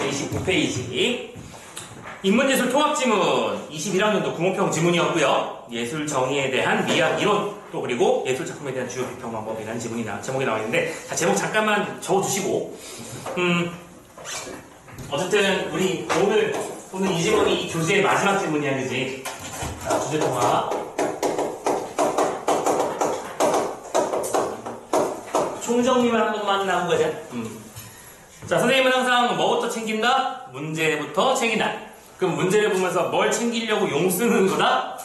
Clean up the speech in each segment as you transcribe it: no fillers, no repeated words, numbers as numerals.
29페이지. 인문예술 통합지문 21학년도 구모평 지문이었고요. 예술 정의에 대한 미학 이론, 또 그리고 예술 작품에 대한 주요 비평 방법이라는 제목이 나와 있는데, 자, 제목 잠깐만 적어주시고, 어쨌든 우리 오늘 이 지문이 이 교재의 마지막 지문이야, 그지? 자, 주제 통합. 총정리만 한 번만 나온 거죠. 자, 선생님은 항상 뭐부터 챙긴다? 문제부터 챙긴다. 그럼 문제를 보면서 뭘 챙기려고 용 쓰는 거다?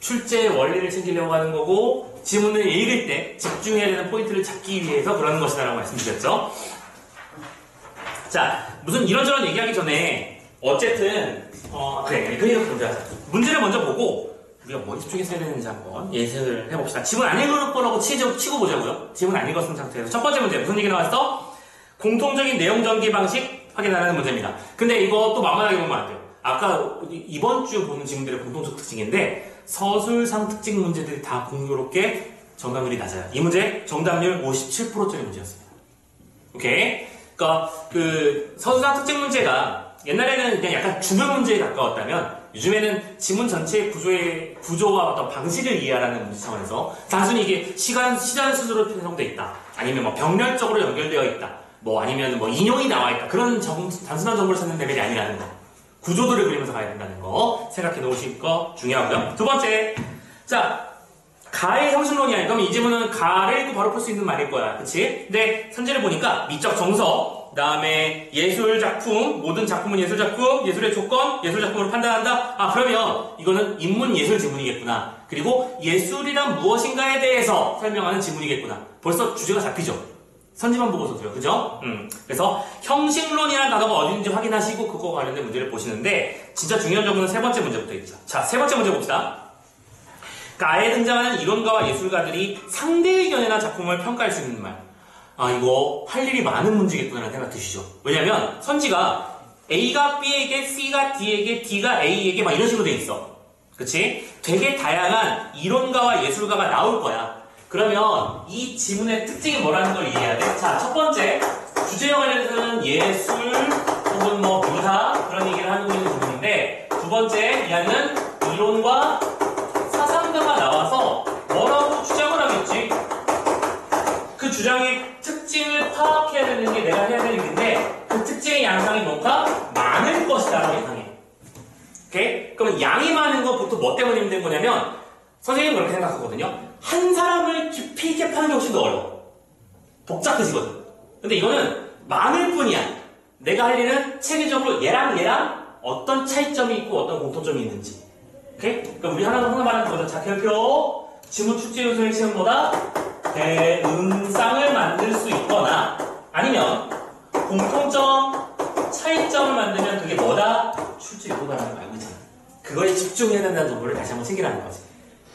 출제의 원리를 챙기려고 하는 거고, 지문을 읽을 때 집중해야 되는 포인트를 잡기 위해서 그러는 것이다라고 말씀드렸죠. 자, 무슨 이런저런 얘기하기 전에 어쨌든 그래, 이렇게 먼저 하자. 문제를 먼저 보고 우리가 뭐 집중해서 해야 되는지 한번 예측을 해봅시다. 지문 안 읽을 거라고 치고 보자고요. 지문 안 읽었은 상태에서 첫 번째 문제 무슨 얘기 나왔어? 공통적인 내용 전개 방식 확인하라는 문제입니다. 근데 이거 또 만만하게 보면 안 돼요. 아까 이번 주 보는 지문들의 공통적 특징인데, 서술상 특징 문제들이 다 공교롭게 정답률이 낮아요. 이 문제 정답률 57%짜리 문제였습니다. 오케이? 그러니까 그 서술상 특징 문제가 옛날에는 그냥 약간 주변 문제에 가까웠다면, 요즘에는 지문 전체의 구조와 어떤 방식을 이해하라는 문제 차원에서 단순히 이게 시간 순으로 편성되어 있다, 아니면 뭐 병렬적으로 연결되어 있다, 뭐 아니면 뭐 인용이 나와 있다, 그런 단순한 정보를 찾는 레벨이 아니라는 거, 구조들을 그리면서 가야 된다는 거 생각해 놓으실 거 중요하고요. 두 번째, 자, 가의 형식론이야. 그럼 이 지문은 가를 읽고 바로 풀 수 있는 말일 거야, 그치? 근데 선제를 보니까 미적 정서, 그 다음에 예술 작품, 모든 작품은 예술 작품, 예술의 조건, 예술 작품으로 판단한다. 아, 그러면 이거는 인문 예술 지문이겠구나. 그리고 예술이란 무엇인가에 대해서 설명하는 지문이겠구나. 벌써 주제가 잡히죠. 선지만 보고서도요, 그죠? 그래서 형식론이라는 단어가 어딘지 확인하시고 그거와 관련된 문제를 보시는데, 진짜 중요한 점은 세 번째 문제부터 있죠. 자, 세 번째 문제 봅시다. 가에 등장하는 이론가와 예술가들이 상대 의견이나 작품을 평가할 수 있는 말. 아, 이거 할 일이 많은 문제겠구나라는 생각 드시죠? 왜냐면 선지가 A가 B에게, C가 D에게, D가 A에게 막 이런 식으로 돼 있어. 그치? 되게 다양한 이론가와 예술가가 나올 거야. 그러면 이 지문의 특징이 뭐라는 걸 이해해야 돼? 자, 첫 번째, 주제와 관련해서는 예술 혹은 뭐 묘사 그런 얘기를 하고 있는 부분인데, 두 번째, 얘는 이론과 사상가가 나와서 뭐라고 주장을 하겠지? 그 주장의 특징을 파악해야 되는 게 내가 해야 되는 일인데, 그 특징의 양상이 뭔가 많을 것이다 라고 예상해. 오케이? 그러면 양이 많은 거 보통 뭐 때문에 힘든 거냐면, 선생님은 그렇게 생각하거든요. 한 사람을 깊이 있게 파는 게 훨씬 더 어려워. 복잡해지거든. 근데 이거는 많을 뿐이야. 내가 할 일은 체계적으로 얘랑 어떤 차이점이 있고 어떤 공통점이 있는지. 오케이? 그럼 우리 하나만 하는 거죠. 자, 결표. 지문 출제 요소의 핵심은 뭐다? 대응상을 만들 수 있거나, 아니면 공통점, 차이점을 만들면 그게 뭐다? 출제 요소다라는 거 알고 있잖아. 그거에 집중해야 된다는 정보를 다시 한번 챙기라는 거지.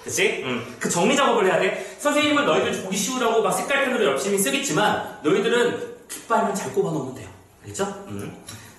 그치? 그 정리 작업을 해야 돼. 선생님은 너희들 보기 쉬우라고 막 색깔펜으로 열심히 쓰겠지만, 너희들은 깃발만 잘 꼽아놓으면 돼요. 알겠죠?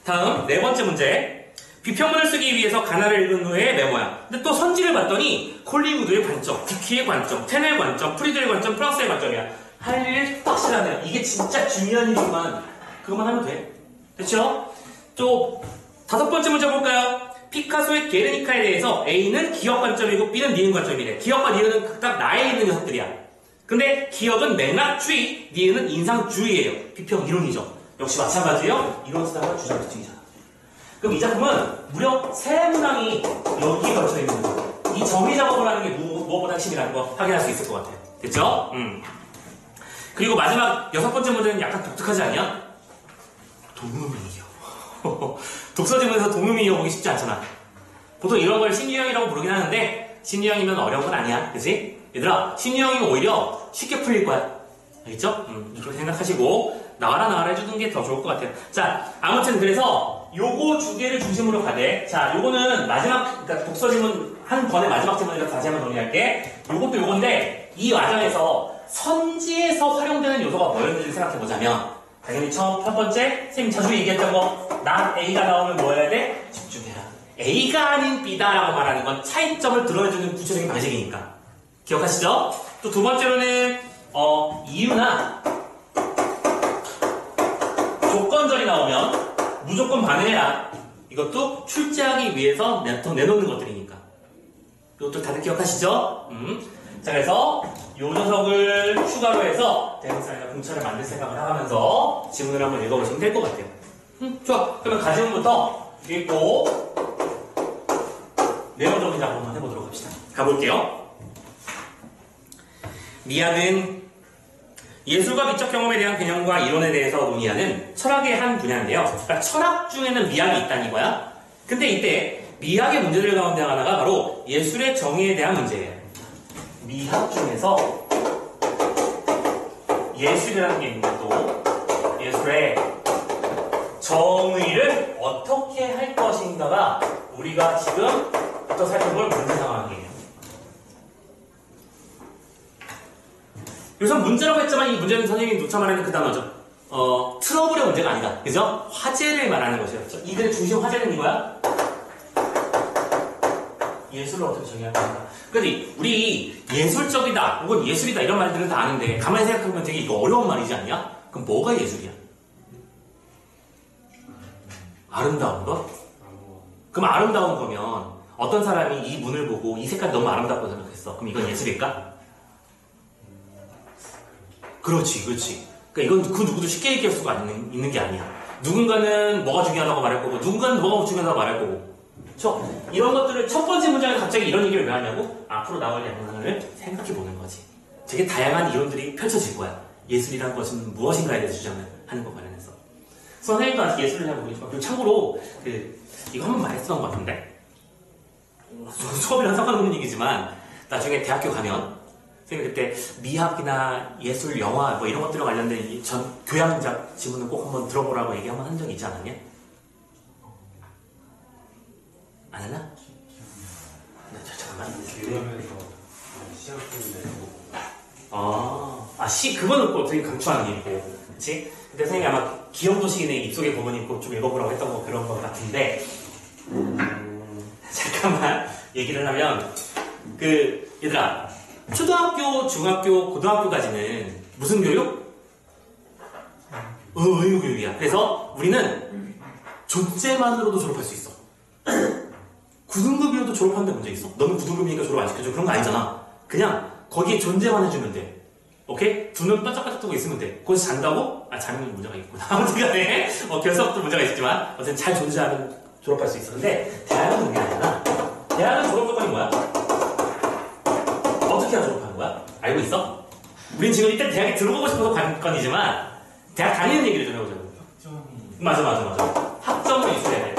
다음, 네 번째 문제. 비평문을 쓰기 위해서 가나를 읽은 후에 메모야. 근데 또 선지를 봤더니 콜리우드의 관점, 디키의 관점, 텐의 관점, 프리드의 관점, 프랑스의 관점이야. 할 일 확실하네요. 이게 진짜 중요한 일이지만 그것만 하면 돼. 됐죠? 또 다섯 번째 문제 볼까요? 피카소의 게르니카에 대해서 A는 기억 관점이고 B는 니은 관점이래. 기억과 니은은 각각 나에 있는 녀석들이야. 근데 기억은 맥락주의, 니은은 인상주의예요. 비평 이론이죠. 역시 마찬가지예요. 이론 쓰다가 주장 특징이잖아. 그럼 이 작품은 무려 세 문항이 여기에 걸쳐 있는 거예요. 이 정리 작업을 하는 게 무엇보다 핵심이라는 거 확인할 수 있을 것 같아요. 됐죠? 그리고 마지막 여섯 번째 문제는 약간 독특하지 않냐? 동음이요. 독서지문에서 동음이 이어보기 쉽지 않잖아. 보통 이런 걸 신유형이라고 부르긴 하는데, 신유형이면 어려운 건 아니야. 그치? 얘들아, 신유형이면 오히려 쉽게 풀릴 거야. 알겠죠? 이렇게 생각하시고 나와라 해주는 게 더 좋을 것 같아요. 자, 아무튼 그래서 요거 두 개를 중심으로 가되, 자, 요거는 마지막, 그러니까 독서지문 한 번의 마지막 지문이라 다시 한번 정리할게. 요것도 요건데, 이 과정에서 선지에서 활용되는 요소가 뭐였는지 생각해보자면, 당연히 첫 번째, 선생님 자주 얘기했던 거, 난 A가 나오면 뭐 해야 돼? 집중해라. A가 아닌 B다라고 말하는 건 차이점을 드러내주는 구체적인 방식이니까. 기억하시죠? 또 두 번째로는, 이유나 조건절이 나오면 무조건 반응해야. 이것도 출제하기 위해서 내놓는 것들이니까. 이것도 다들 기억하시죠? 자, 그래서 이 녀석을 추가로 해서 대명사나 공차를 만들 생각을 하면서 지문을 한번 읽어보시면 될 것 같아요. 좋아. 그러면 가지문부터 읽고 내용적인 작업 한번 해보도록 합시다. 가볼게요. 미학은 예술과 미적 경험에 대한 개념과 이론에 대해서 논의하는 철학의 한 분야인데요. 그러니까 철학 중에는 미학이 있다는 거야. 근데 이때 미학의 문제들 가운데 하나가 바로 예술의 정의에 대한 문제예요. 미학 중에서 예술이라는 게 있는데 또 예술의 정의를 어떻게 할 것인가가 우리가 지금부터 살펴볼 문제 상황이에요. 우선 문제라고 했지만 이 문제는 선생님이 누차 말하는 그 단어죠. 트러블의 문제가 아니다. 그죠? 화제를 말하는 것이었죠. 이 글의 중심 화제는 이거야? 예술을 어떻게 정의할 건가? 그러니 우리 예술적이다 혹은 예술이다 이런 말들은 다 아는데 가만히 생각해보면 되게 이거 어려운 말이지 않냐? 그럼 뭐가 예술이야? 아름다운 거? 그럼 아름다운 거면 어떤 사람이 이 문을 보고 이 색깔이 너무 아름답다고 생각했어. 그럼 이건 예술일까? 그렇지, 그렇지. 그러니까 이건 그 누구도 쉽게 얘기할 수가 있는 게 아니야. 누군가는 뭐가 중요하다고 말할 거고, 누군가는 뭐가 중요하다고 말할 거고. 그렇죠? 이런 것들을 첫 번째 문장에 갑자기 이런 얘기를 왜 하냐고? 앞으로 나올 양상을 생각해 보는 거지. 되게 다양한 이론들이 펼쳐질 거야. 예술이란 것은 무엇인가에 대해서 주장을 하는 것 관련해서. 선생님도 아직 예술을 잘 모르겠지만, 그리고 참고로 이거 한번 말했었던 것 같은데 수업이랑 상관없는 얘기지만 나중에 대학교 가면 선생님 그때 미학이나 예술, 영화 뭐 이런 것들과 관련된 이 교양작 지문을 꼭 한번 들어보라고 얘기 한번 한 적이 있지 않았냐? 안 했나? 네, 잠깐만. 교양에서 시험 때문에 그거는 꼭 되게 강추하는 게 있고, 그치? 근데 선생님이 아마 기영도시인의 입속의 법은 있고 좀 읽어보라고 했던 거 그런 것 같은데, 잠깐만 얘기를 하면, 얘들아, 초등학교, 중학교, 고등학교까지는 무슨 교육? 의무교육이야. 그래서 우리는 존재만으로도 졸업할 수 있어. 9등급이어도 졸업하는데 문제 있어? 너는 9등급이니까 졸업 안 시켜줘? 그런 거 아니잖아. 그냥 거기에 존재만 해주면 돼. 오케이? 두 눈 반짝반짝 뜨고 있으면 돼. 거기서 잔다고? 자면 문제가 있구나. 아무튼 간에 결석도 문제가 있지만 어쨌든 잘 존재하면 졸업할 수 있어. 근데 대학은 그게 아니라 대학은 졸업 조건이 뭐야? 어떻게 해야 졸업하는 거야? 알고 있어? 우린 지금 일단 대학에 들어가고 싶어서 간 건이지만 대학 다니는 얘기를 좀 해보자고. 맞아. 학점을 있어야 돼.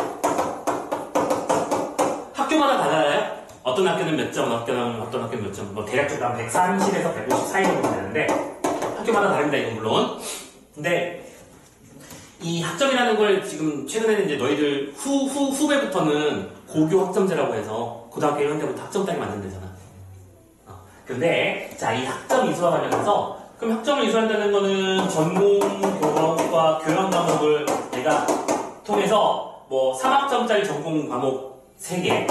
학교마다 달라요? 어떤 학교는 몇 점, 어떤 학교는 몇 점, 대략적으로 한 130에서 150 사이 정도 되는데 학교마다 다릅니다, 이건 물론. 근데 이 학점이라는 걸 지금 최근에는 이제 너희들 후배부터는 고교 학점제라고 해서 고등학교 1학년 때부터 학점 따기 만든대잖아. 근데 자, 이 학점 이수와 관련해서 그럼 학점을 이수한다는 거는 전공 교과 교양 과목을 내가 통해서 3학점짜리 전공 과목 3개,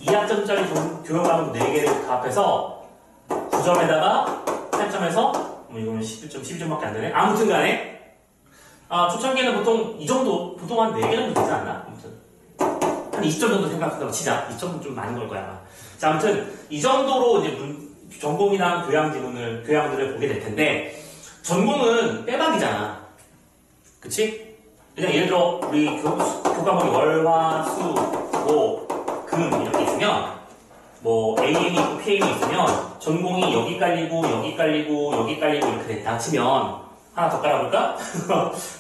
2학점짜리 교양 과목 4개를 다 합해서 9점에다가 8점에서 이거는 11점, 12점밖에 안 되네. 아무튼 간에 초창기에는 보통 이 정도, 보통 한 4개 정도 되지 않나? 아무튼 한 20점 정도 생각하다가 치자. 20점은 좀 많은 걸 거야. 자, 아무튼 이 정도로 이제 전공이나 교양들을 보게 될 텐데, 전공은 빼박이잖아. 그치? 그냥 예를 들어 우리 교과목이 월, 화, 수, 목, 금 이렇게 있으면 AM이 있고 PM이 있으면 전공이 여기 깔리고 여기 깔리고 여기 깔리고 이렇게 됐다 치면 하나 더 깔아볼까?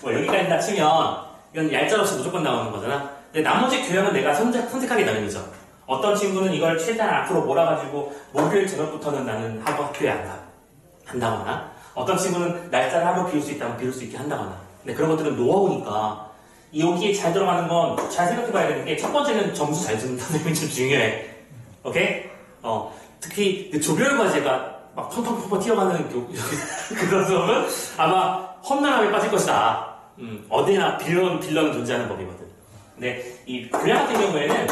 여기 깔린다 치면 이건 얄짤없이 무조건 나오는 거잖아. 근데 나머지 교양은 내가 선택하기 나름이죠. 어떤 친구는 이걸 최대한 앞으로 몰아가지고 목요일 저녁부터는 나는 학교에 안 가. 한다거나 어떤 친구는 날짜를 하루 비울 수 있다면 비울 수 있게 한다거나. 근데 그런 것들은 노하우니까 여기에 잘 들어가는 건 잘 생각해봐야 되는 게 첫 번째는 점수 잘 주는 선생님이 좀 중요해. 오케이? 특히 조별 과제가 막 펑펑펑펑 튀어가는 그런 수업은 아마 험난하게 빠질 것이다. 어디나 빌런은 존재하는 법이거든. 근데 이 교양 같은 경우에는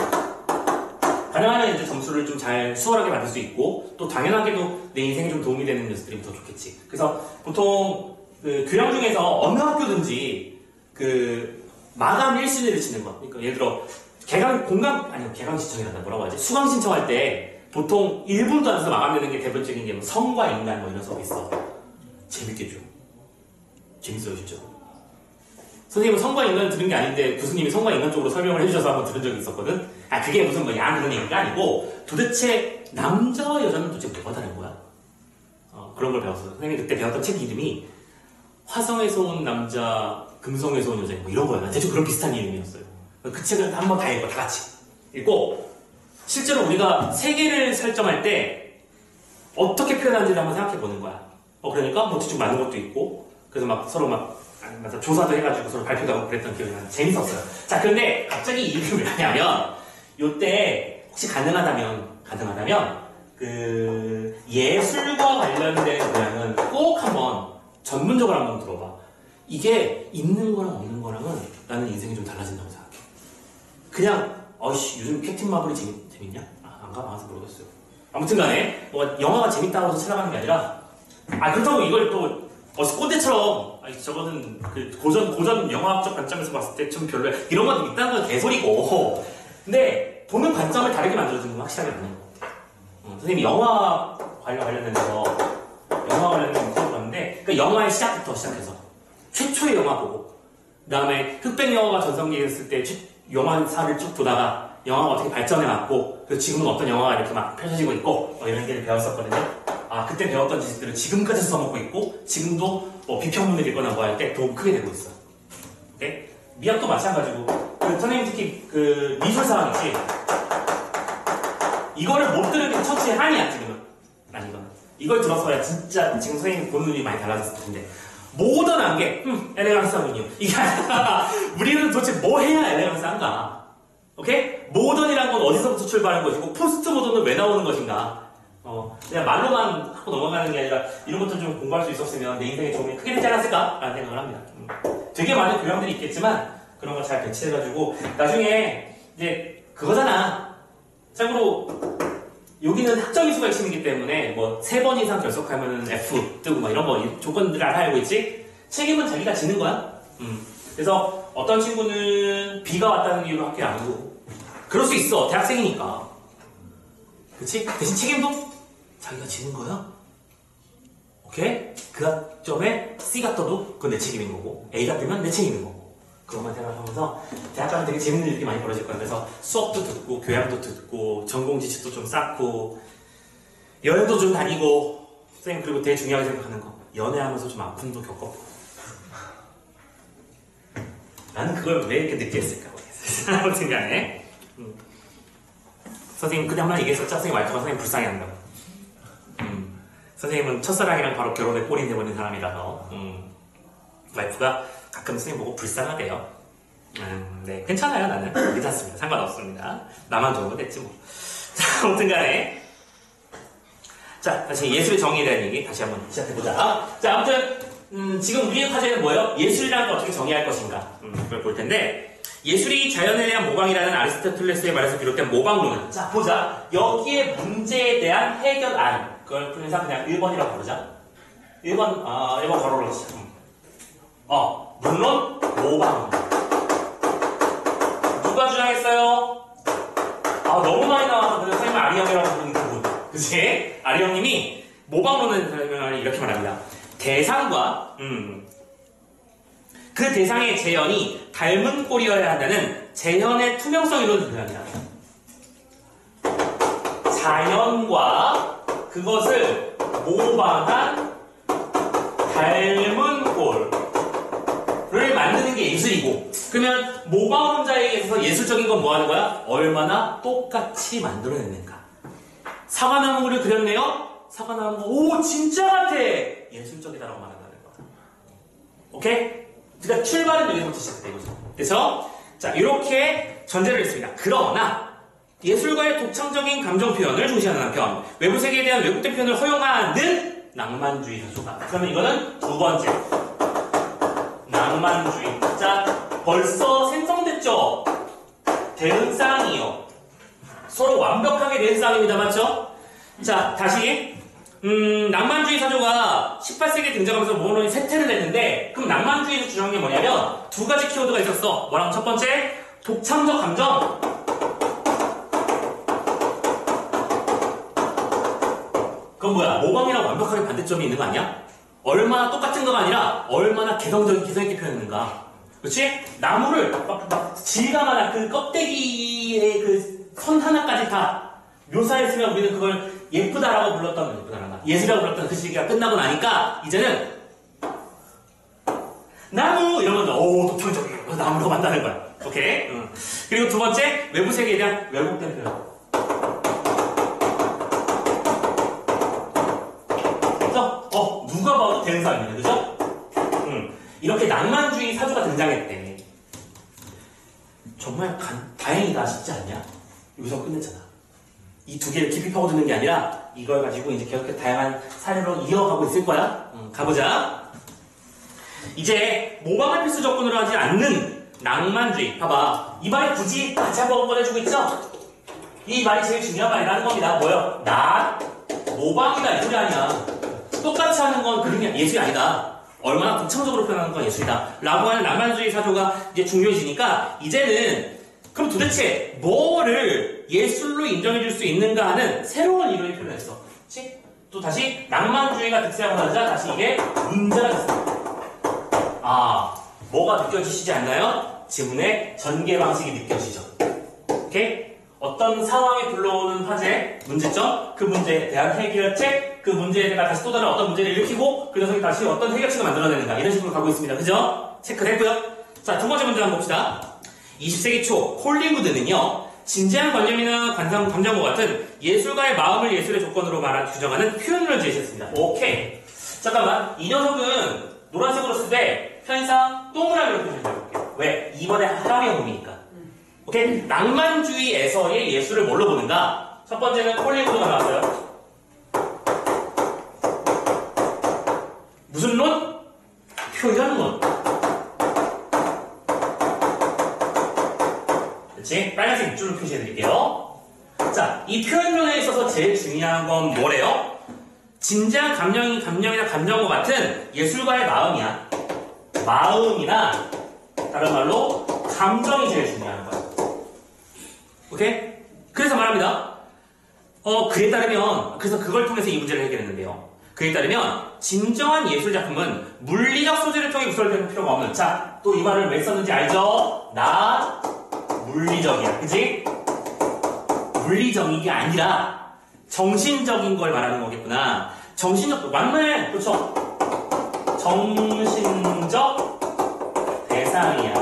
가능하면 이제 점수를 좀 잘 수월하게 받을 수 있고 또 당연하게도 내 인생에 좀 도움이 되는 녀석들이 더 좋겠지. 그래서 보통 교양 중에서 어느 학교든지 그 마감 1순위를 치는 거. 그러니까 예를 들어 개강 신청이란다 뭐라고 하지? 수강 신청할 때 보통 1분도 안 써서 마감 내는 게 대표적인 게 뭐 성과 인간 뭐 이런 수업이 있어. 재밌겠죠? 재밌어요 진짜. 선생님은 성과 인간 들은 게 아닌데 교수님이 성과 인간 쪽으로 설명을 해주셔서 한번 들은 적이 있었거든. 그게 무슨 뭐 양 그런 얘기가 아니고 도대체 남자와 여자는 도대체 뭐가 다른 거야? 그런 걸 배웠어요. 선생님이 그때 배웠던 책 이름이 화성에서 온 남자, 금성에서 온 여자 뭐 이런 거야. 대충 그런 비슷한 이름이었어요. 그 책을 한번 다 읽고 다 같이 읽고 실제로 우리가 세계를 설정할 때 어떻게 표현하는지를 한번 생각해 보는 거야. 그러니까 뭐 대충 맞는 것도 있고 그래서 막 서로 막 조사도 해가지고 서로 발표도 하고 그랬던 기억이 나는데 재밌었어요. 자, 그런데 갑자기 이 이름을 하냐면 요때 혹시 가능하다면 그 예술과 관련된 교양은 꼭 한번 전문적으로 한번 들어봐. 이게 있는 거랑 없는 거랑은 나는 인생이 좀 달라진다고 생각해. 그냥 요즘 캡틴 마블이 재밌냐? 안 가봐서 모르겠어요. 아무튼 간에 영화가 재밌다고 해서 찾아가는 게 아니라 그렇다고 이걸 또 꼰대처럼 저거는 그 고전 영화학적 관점에서 봤을 때 좀 별로야 이런 것도 있다는 건 개소리고 근데 보는 관점을 다르게 만들어주는 건 확실하게 맞는 것 같아. 선생님이 영화 관련해서 수업을 봤는데 그 영화의 시작부터 시작해서 최초의 영화 보고 그 다음에 흑백 영화가 전성기였을 때 영화사를 쭉 보다가 영화가 어떻게 발전해왔고 그래서 지금은 어떤 영화가 이렇게 막 펼쳐지고 있고 이런 게 배웠었거든요. 그때 배웠던 지식들을 지금까지 써먹고 있고 지금도 비평문을 읽거나 뭐 할 때 도움 크게 되고 있어. 오케이? 미학도 마찬가지고 선생님 특히 그 미술사학이지 이거를 못 들으면 천치의 한이야 지금은. 아니거나 이걸 들었어야 진짜 지금 선생님 보는 눈이 많이 달라졌을 텐데 모던한 게 엘레강스하군요. 이게 아니라 우리는 도대체 뭐 해야 엘레강스한가? 오케이? 모던이란 건 어디서부터 출발하는 것이고 포스트 모던은 왜 나오는 것인가? 그냥 말로만 하고 넘어가는 게 아니라 이런 것들 좀 공부할 수 있었으면 내 인생에 도움이 크게 되지 않았을까? 라는 생각을 합니다. 되게 많은 교양들이 있겠지만 그런 걸 잘 배치해가지고 나중에 이제 그거잖아. 참고로 여기는 학점 이수가 핵심이기 때문에 뭐 3번 이상 결석하면 F 뜨고 뭐 이런 거 조건들을 알고 있지 책임은 자기가 지는 거야. 그래서 어떤 친구는 B가 왔다는 이유로 학교에 안 오고 그럴 수 있어. 대학생이니까. 그치? 대신 책임도 자기가 지는 거야. 오케이? 그 학점에 C가 떠도 그건 내 책임인 거고 A가 뜨면 내 책임인 거고 그것만 생각하면서 대학 가면 되게 재밌는 일이 많이 벌어질 거야. 그래서 수업도 듣고 교양도 듣고 전공 지식도 좀 쌓고 여행도 좀 다니고 선생님 그리고 되게 중요하게 생각하는 거 연애하면서 좀 아픔도 겪어보고 나는 그걸 왜 이렇게 늦게 했을까 모르겠어요. 아무튼 간에 선생님 그때 한 번 얘기했었죠. 선생님 와이프가 선생님 불쌍해한다고. 선생님은 첫사랑이랑 바로 결혼에 꼴인해버린 사람이라서 와이프가 가끔 선생님 보고 불쌍하대요. 네, 괜찮아요. 나는 괜찮습니다. 상관없습니다. 나만 좋으면 됐지 뭐. 자, 아무튼 간에 자, 다시 예술의 정의에 대한 얘기 다시 한번 시작해보자. 자, 아무튼 지금 우리의 과제는 뭐예요? 예술이라는 걸 어떻게 정의할 것인가 그걸 볼 텐데 예술이 자연에 대한 모방이라는 아리스토텔레스의 말에서 비롯된 모방론은 자, 보자. 여기에 문제에 대한 해결안 그걸 그래서 그냥 1번이라고 부르자. 1번 가로로 치자. 물론 모방. 누가 주장했어요? 너무 많이 나와서 그래서 선생님 아리 형이라고 부르는 그분. 그치? 아리 형님이 모방론을 설명하니 이렇게 말합니다. 대상과 그 대상의 재현이 닮은 꼴이어야 한다는 재현의 투명성 이론을 표현합니다. 자연과 그것을 모방한 닮은 꼴을 만드는 게 예술이고 그러면 모방론자에게 있어서 예술적인 건 뭐 하는 거야? 얼마나 똑같이 만들어냈는가. 사과나무를 그렸네요? 사과나무가 오 진짜 같아! 예술적이다라고 말한다는 거야. 오케이? 그러니까 출발은 여기서부터 시작돼 이거죠. 그래서 자 이렇게 전제를 했습니다. 그러나 예술가의 독창적인 감정 표현을 중시하는 한편 외부 세계에 대한 왜곡된 표현을 허용하는 낭만주의 사조가. 그러면 이거는 두 번째 낭만주의. 자 벌써 생성됐죠? 대응쌍이요. 서로 완벽하게 된 쌍입니다. 맞죠? 자 다시 낭만주의 사조가 18세기에 등장하면서 모노론이 쇠퇴를 했는데, 그럼 낭만주의에서 주장한 게 뭐냐면 두 가지 키워드가 있었어. 뭐랑? 첫 번째, 독창적 감정. 그건 뭐야? 모방이랑 완벽하게 반대점이 있는 거 아니야? 얼마나 똑같은 거가 아니라 얼마나 개성 있게 표현했는가. 그렇지? 나무를 막 질감하나 그 껍데기의 그 선 하나까지 다 묘사했으면 우리는 그걸 예쁘다라고 불렀던, 예쁘다란다, 예술이라고 불렀던 그 시기가 끝나고 나니까 이제는 나무 이러면 독창적이고 나무로 만다는 거야. 오케이? 그리고 두 번째, 외부 세계에 대한 왜곡된 표현. 그래서 누가 봐도 대응사입니다. 그죠? 이렇게 낭만주의 사조가 등장했대. 정말 다행이다 싶지 않냐? 여기서 끝냈잖아. 이 두 개를 깊이 파고드는 게 아니라 이걸 가지고 이제 계속 다양한 사례로 이어가고 있을 거야. 가보자. 이제 모방을 필수 조건으로 하지 않는 낭만주의. 봐봐. 이 말이 굳이 다시 한번 꺼내주고 있죠? 이 말이 제일 중요한 말이라는 겁니다. 뭐요? 모방이다. 이 소리 아니야. 똑같이 하는 건 그림이 예술이 아니다. 얼마나 독창적으로 표현하는 건 예술이다. 라고 하는 낭만주의 사조가 이제 중요해지니까 이제는 그럼 도대체 뭐를 예술로 인정해줄 수 있는가 하는 새로운 이론이 필요했어. 그치? 또 다시 낭만주의가 득세하고 나자 다시 이게 문제가 됐습니다. 뭐가 느껴지시지 않나요? 지문의 전개 방식이 느껴지죠. 오케이? 어떤 상황이 불러오는 화제, 문제점, 그 문제에 대한 해결책, 그 문제에 대해 다시 또 다른 어떤 문제를 일으키고 그 녀석이 다시 어떤 해결책을 만들어내는가 이런 식으로 가고 있습니다. 그죠? 체크를 했고요. 자, 두 번째 문제 한번 봅시다. 20세기 초 콜링우드는요, 진지한 관념이나 감정과 같은 예술가의 마음을 예술의 조건으로 규정하는 표현을 제시했습니다. 오케이. 잠깐만. 이 녀석은 노란색으로 쓸 때 편의상 동그라미로 표현해볼게요. 왜? 이번에 하나의 몸이니까. 오케이? 낭만주의에서의 예술을 뭘로 보는가? 첫 번째는 콜링우드가 나왔어요. 무슨 론? 표현론. 그렇지? 빨간색 밑줄로 표시해드릴게요. 자, 이 표현론에 있어서 제일 중요한 건 뭐래요? 진지한 감정이나 감정과 같은 예술가의 마음이야. 마음이나 다른 말로 감정이 제일 중요한 거야. 오케이? 그래서 말합니다. 그에 따르면, 그래서 그걸 통해서 이 문제를 해결했는데요. 그에 따르면 진정한 예술작품은 물리적 소재를 통해 구설되는 필요가 없는. 자, 또 이 말을 왜 썼는지 알죠? 물리적이야. 그치? 물리적인 게 아니라 정신적인 걸 말하는 거겠구나. 정신적, 맞네. 그렇죠? 정신적 대상이야.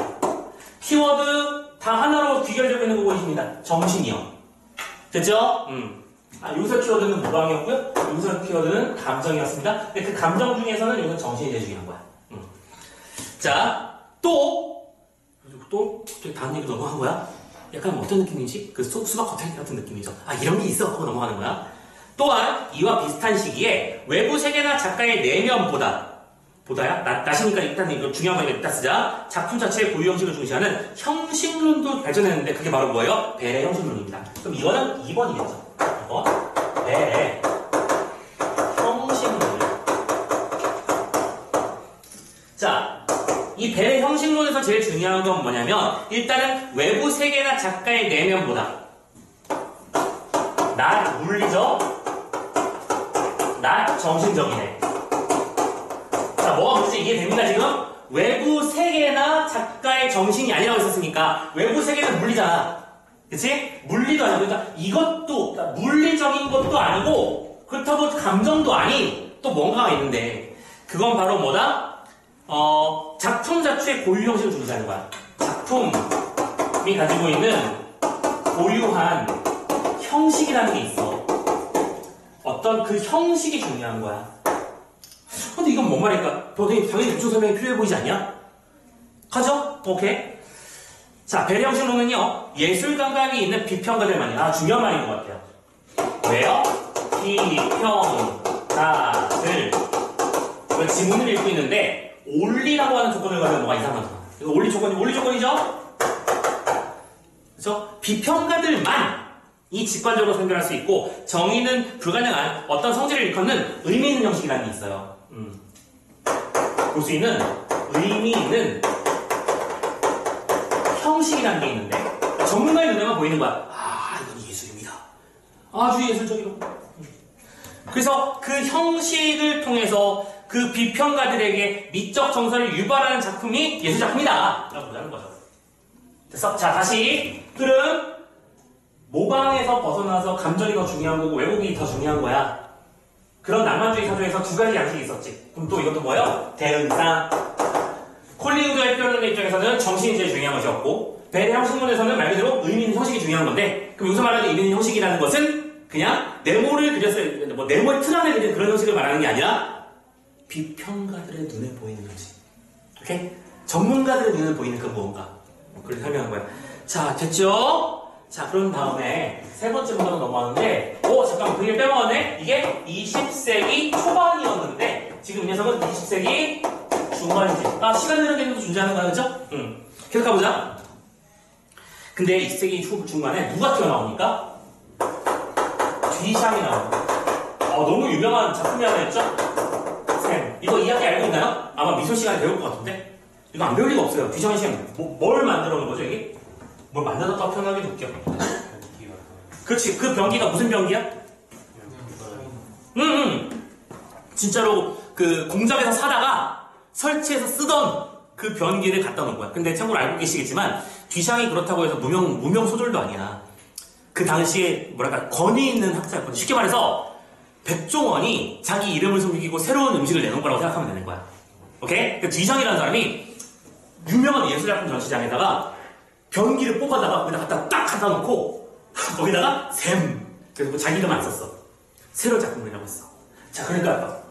키워드 다 하나로 귀결되고 있는 거 보이십니다. 정신이요. 됐죠? 여기서 키워드는 모방이었고요. 여기서 키워드는 감정이었습니다. 근데 그 감정 중에서는 여기는 정신이 제일 중요한 거야. 자, 또 다른 얘기로 넘어간 거야? 약간 어떤 느낌이지? 그 수박 겉핥기 같은 느낌이죠. 이런 게 있어 하고 넘어가는 거야. 또한 이와 비슷한 시기에 외부 세계나 작가의 보다야? 나시니까 일단 이거 중요한 거니까 일단 쓰자. 작품 자체의 고유 형식을 중시하는 형식론도 발전했는데 그게 바로 뭐예요? 벨의 형식론입니다. 그럼 이거는 2번이겠죠. 2번. 벨의 형식론. 자, 이 벨의 형식론에서 제일 중요한 건 뭐냐면 일단은 외부 세계나 작가의 내면보다 나 물리적, 나 정신적이네. 자, 뭐가 문제지? 이해됩니까 지금? 외부 세계나 작가의 정신이 아니라고 했었으니까 외부 세계는 물리잖아. 그치? 물리도 아니고 그러니까 이것도 그러니까 물리적인 것도 아니고 그렇다고 감정도 아닌 또 뭔가가 있는데 그건 바로 뭐다? 작품 자체의 고유 형식을 중시하는 거야. 작품이 가지고 있는 고유한 형식이라는 게 있어. 어떤 그 형식이 중요한 거야. 근데 이건 뭔 말일까? 당연히 대충 설명이 필요해 보이지 않냐? 가죠? 오케이. 자, 벨의 형식론은요, 예술 감각이 있는 비평가들만이 중요한 말인 것 같아요. 왜요? 비평가들. 지문을 읽고 있는데, 올리라고 하는 조건을 가지면 뭐가 이상하잖아. 이거 올리 조건이죠? 그래서 비평가들만 이 직관적으로 설명할 수 있고 정의는 불가능한 어떤 성질을 일컫는 의미 있는 형식이라는 게 있어요. 볼 수 있는 의미 있는 형식이라는 게 있는데 전문가의 눈에만 보이는 거야. 아, 이건 예술입니다. 아주 예술적이고. 그래서 그 형식을 통해서 그 비평가들에게 미적 정서를 유발하는 작품이 예술작품이다 라고 보자는 거죠. 됐어? 자, 다시 흐름. 모방에서 벗어나서 감정이 더 중요한 거고 왜곡이 더 중요한 거야. 그런 낭만주의 사조에서 두 가지 양식이 있었지. 그럼 또 이것도 뭐예요? 대응상. 콜링우드의 표현의 입장에서는 정신이 제일 중요한 것이었고 벨의 형식론에서는 말 그대로 의미 있는 형식이 중요한 건데 그럼 여기서 말하는 의미 있는 형식이라는 것은 그냥 네모를 그렸을 때 네모의 틀 안에 그린 그런 형식을 말하는 게 아니라 비평가들의 눈에 보이는 형식. 오케이? 전문가들의 눈에 보이는 그 무언가. 그렇게 설명한 거야. 자, 됐죠? 자, 그런 다음에 세 번째 문제로 넘어가는데, 잠깐만, 그 얘기 빼먹었네? 이게 20세기 초반이었는데, 지금 이 녀석은 20세기 중반이지. 아, 시간 되는 개념도 존재하는 거야, 그죠? 계속 가보자. 근데 20세기 중반에 누가 튀어나오니까? 뒤샹이 나오는 거야. 너무 유명한 작품이 하나 있죠? 쌤, 이거 이야기 알고 있나요? 아마 미술 시간에 배울 것 같은데? 이거 안 배울 리가 없어요. 뒤샹이 쌤, 뭘 만들어 놓은 거죠, 이게? 뭘 만들었다고 표현하기도 웃겨. 그렇지, 그 변기가 무슨 변기야? 진짜로 그 공장에서 사다가 설치해서 쓰던 그 변기를 갖다 놓은 거야. 근데 참고로 알고 계시겠지만 뒤샹이 그렇다고 해서 무명 소졸도 아니야. 그 당시에 뭐랄까 권위 있는 학자였거든. 쉽게 말해서 백종원이 자기 이름을 숨기고 새로운 음식을 내놓은 거라고 생각하면 되는 거야. 오케이? 그 뒤샹이라는 사람이 유명한 예술작품 전시장에다가 변기를 뽑아다가 거기다 갖다 놓고 거기다가 샘. 그래서 자기 이름 안 썼어. 새로운 작품을 내라고 했어. 자, 그러니까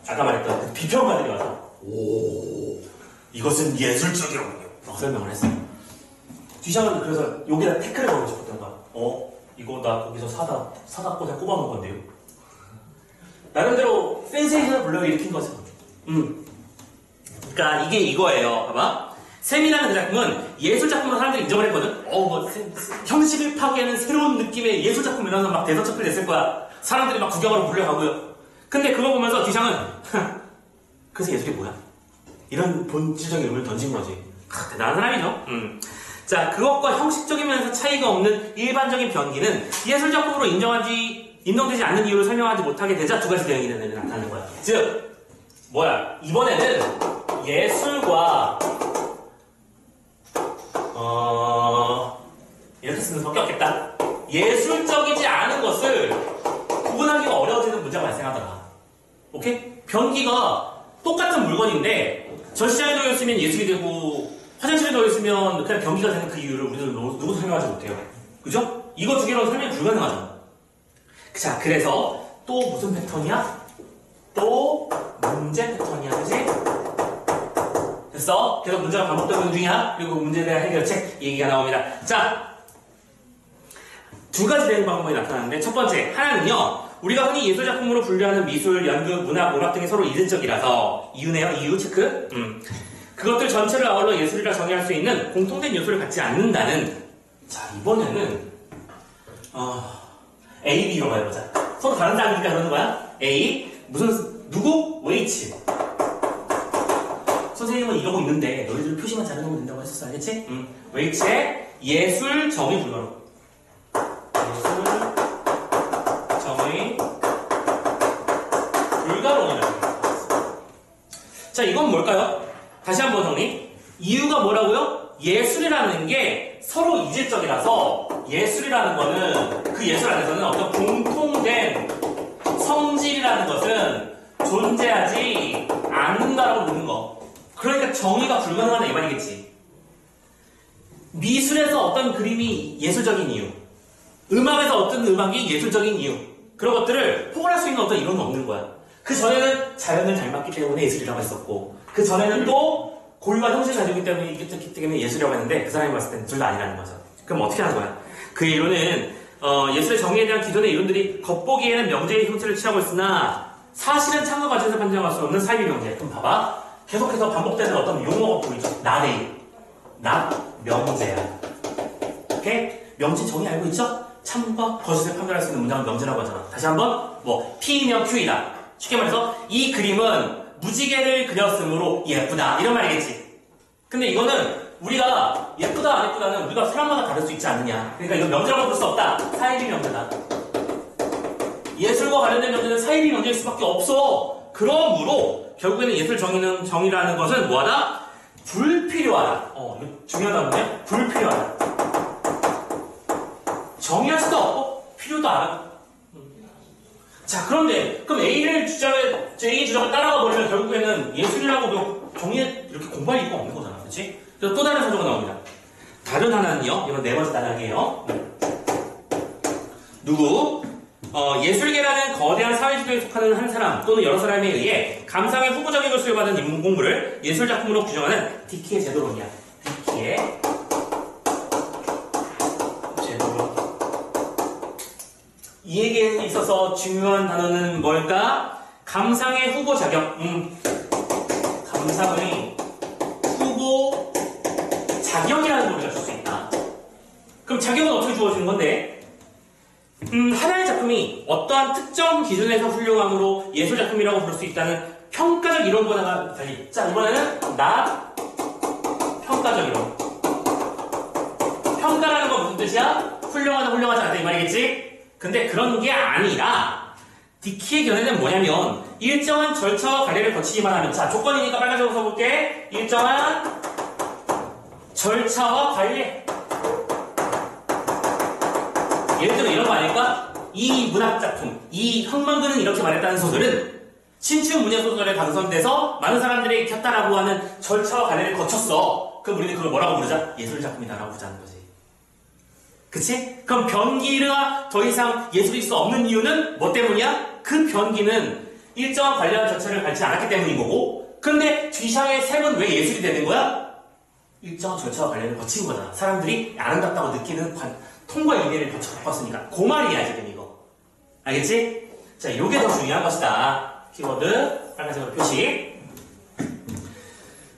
아까 말했던 그 비평가들이 와서 오, 이것은 예술적이라고 설명을 했어. 뒤샹은 그래서 여기다 태클을 걸고 싶었던 거야. 이거 나 거기서 사다 꽂아 꼽아놓은 건데요. 나름대로 센세이션을 불러일으킨 거죠. 그러니까 이게 이거예요. 봐봐. 샘이라는 그 작품은 예술작품으로 사람들이 인정을 했거든? 형식을 파괴하는 새로운 느낌의 예술작품이라서 막 대서특필 냈을 거야. 사람들이 막 구경하러 불려가고요. 근데 그거 보면서 뒤샹은, 그래서 예술이 뭐야? 이런 본질적인 의문을 던진 거지. 대단한 사람이죠? 자, 그것과 형식적인 면에서 차이가 없는 일반적인 변기는 예술작품으로 인정되지 않는 이유를 설명하지 못하게 되자 두 가지 대응이 나타나는 거야. 즉, 이번에는 예술과 이렇게 쓰는 수밖에 없겠다. 예술적이지 않은 것을 구분하기가 어려워지는 문제가 발생하더라. 오케이? 변기가 똑같은 물건인데 전시장에 놓여있으면 예술이 되고 화장실에 놓여있으면 그냥 변기가 되는 그 이유를 우리는 누구도 설명하지 못해요. 그죠? 이거 두 개로는 설명이 불가능하잖아. 자, 그래서 또 무슨 패턴이야? 또 문제 패턴이야, 그치? 됐어? 계속 문제가 반복되는 중이야. 그리고 문제에 대한 해결책 얘기가 나옵니다. 자, 두 가지 대응 방법이 나타나는데 첫 번째, 하나는요. 우리가 흔히 예술작품으로 분류하는 미술, 연극, 문학, 오락 등이 서로 이질적이라서 이유네요. 이유 체크. 그것들 전체를 아울러 예술이라 정의할 수 있는 공통된 요소를 갖지 않는다는. 자, 이번에는 A, B로 해보자. 서로 다른 사람이니까 그러는 거야. A, 누구? 웨이츠. 선생님은 이러고 있는데 너희들 표시만 잘해놓으면 된다고 했었어. 알겠지? 웨이츠의 예술 정의 불가론. 예술 정의 불가론이라고. 자, 이건 뭘까요? 다시 한번 정리. 이유가 뭐라고요? 예술이라는 게 서로 이질적이라서 예술이라는 거는 그 예술 안에서는 어떤 공통된 성질이라는 것은 존재하지 않는다라고 보는 거. 그러니까 정의가 불가능하다 이 말이겠지. 미술에서 어떤 그림이 예술적인 이유, 음악에서 어떤 음악이 예술적인 이유, 그런 것들을 포괄할 수 있는 어떤 이론은 없는 거야. 그 전에는 자연을 닮았기 때문에 예술이라고 했었고, 그 전에는 또 고유한 형식을 가지고 있기 때문에 예술이라고 했는데 그 사람이 봤을 때는 둘 다 아니라는 거죠. 그럼 어떻게 하는 거야? 그 이론은 예술의 정의에 대한 기존의 이론들이 겉보기에는 명제의 형태를 취하고 있으나 사실은 참고 과정에서 판정할 수 없는 사이비 명제. 그럼 봐봐. 계속해서 반복되는 어떤 용어가 보이죠. 나레이. 나 명제야. 오케이? 명제 정의 알고 있죠? 참과 거짓을 판별할 수 있는 문장을 명제라고 하잖아. 다시 한번 뭐 P면 Q이다. 쉽게 말해서 이 그림은 무지개를 그렸으므로 예쁘다 이런 말이겠지. 근데 이거는 우리가 예쁘다 안 예쁘다는 우리가 사람마다 다를 수 있지 않느냐. 그러니까 이건 명제라고 볼 수 없다. 사이비 명제다. 예술과 관련된 명제는 사이비 명제일 수밖에 없어. 그러므로 결국에는 예술 정의라는 것은 뭐하다? 불필요하다. 이거 중요하다 보네. 불필요하다. 정의할 수도 없고 필요도 안 하고. 자, 그런데 그럼 A 주장을 따라가 버리면 결국에는 예술이라고 뭐 정의에 이렇게 공부할 이유가 없는 거잖아. 그렇지? 그래서 또 다른 사조가 나옵니다. 다른 하나는요. 이건 네 번째 단락이에요. 누구? 예술계라는 거대한 사회지도에 속하는 한 사람 또는 여러 사람에 의해 감상의 후보적인 것을 받은 인문 공부를 예술작품으로 규정하는 디키의 제도론이야. 디키의 제도론. 이 얘기에 있어서 중요한 단어는 뭘까? 감상의 후보 자격. 감상의 후보 자격이라는 걸 우리가 줄 수 있다. 그럼 자격은 어떻게 주어지는 건데? 하나의 작품이 어떠한 특정 기준에서 훌륭함으로 예술작품이라고 부를 수 있다는 평가적 이론보다가 달리. 자, 이번에는 평가적 이론. 평가라는 건 무슨 뜻이야? 훌륭하다, 훌륭하지 않다 이 말이겠지? 근데 그런 게 아니라 디키의 견해는 뭐냐면 일정한 절차와 관리를 거치기만 하면, 자, 조건이니까 빨간색으로 써볼게. 일정한 절차와 관리. 예를 들어 이런 거 아닐까? 이 문학작품, 이 혁명근은 이렇게 말했다는 소설은 신춘 문예소설에 당선돼서 많은 사람들이 켰다라고 하는 절차와 관리를 거쳤어. 그럼 우리는 그걸 뭐라고 부르자? 예술작품이다라고 부르자는 거지. 그치? 그럼 변기가 더 이상 예술일 수 없는 이유는 뭐 때문이야? 그 변기는 일정한 관리와 절차를 밟지 않았기 때문인 거고, 근데 뒤샹의 샘은 왜 예술이 되는 거야? 일정한 절차와 관리를 거친 거잖아. 사람들이 아름답다고 느끼는 통과 이해를 거쳤으니까. 그 말이야 지금 이거. 알겠지? 자, 요게 더 중요한 것이다. 키워드 빨간색으로 표시.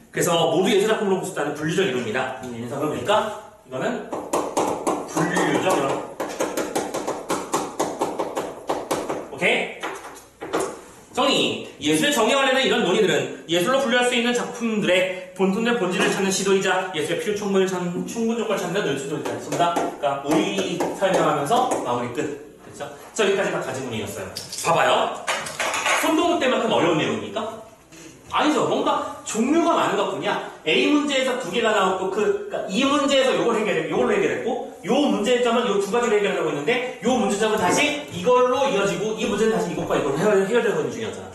그래서 모두 예술작품으로 볼 수 있다는 분류적 이론입니다. 이 녀석을 보니까 이거는 분류적 이론. 오케이? 정의. 예술의 정의에 관련된 이런 논의들은 예술로 분류할 수 있는 작품들의 본통된 본질을 찾는 시도이자 예술의 필요 충분 조건을 찾는 논의들이다. 있습니다. 그러니까 우리 설명하면서 마무리 끝. 그렇죠? 자, 여기까지 다 가진 논의였어요. 봐봐요. 손동훈 때만큼 어려운 내용입니까? 아니죠. 뭔가 종류가 많은 것 뿐이야. A 문제에서 두 개가 나왔고, 그러니까 이 문제에서 요걸로 해결했고, 요 문제점은 요 두 가지로 해결하고 있는데, 요 문제점은 다시 이걸로 이어지고, 이 문제는 다시 이것과 이걸로 해결되고 있는 중이었잖아.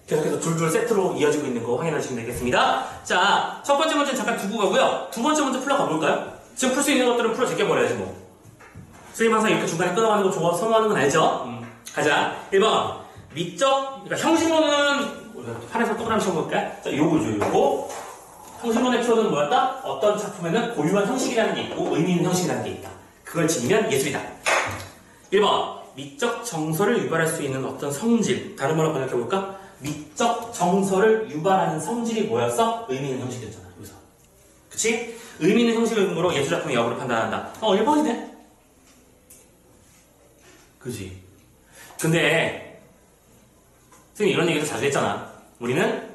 계속해서 둘둘 세트로 이어지고 있는 거 확인하시면 되겠습니다. 자, 첫 번째 문제는 잠깐 두고 가고요. 두 번째 문제 풀러 가볼까요? 지금 풀 수 있는 것들은 풀어 제껴버려야지 뭐. 선생님 항상 이렇게 중간에 끊어가는 거 좋아, 선호하는 건 알죠? 가자. 1번. 미적, 그러니까 형식론은, 판에서 동그라미 쳐볼까요? 자, 요거죠, 요거. 형식론의 표현은 뭐였다? 어떤 작품에는 고유한 형식이라는 게 있고, 의미 있는 형식이라는 게 있다. 그걸 지니면 예술이다. 1번. 미적 정서를 유발할 수 있는 어떤 성질. 다른 말로 번역해볼까? 미적 정서를 유발하는 성질이 뭐였어? 의미 있는 형식이었잖아, 여기서. 그치? 의미 있는 형식을 근거로 예술작품의 여부를 판단한다. 1번이네? 그지? 근데, 선생님 이런 얘기도 자주 했잖아. 우리는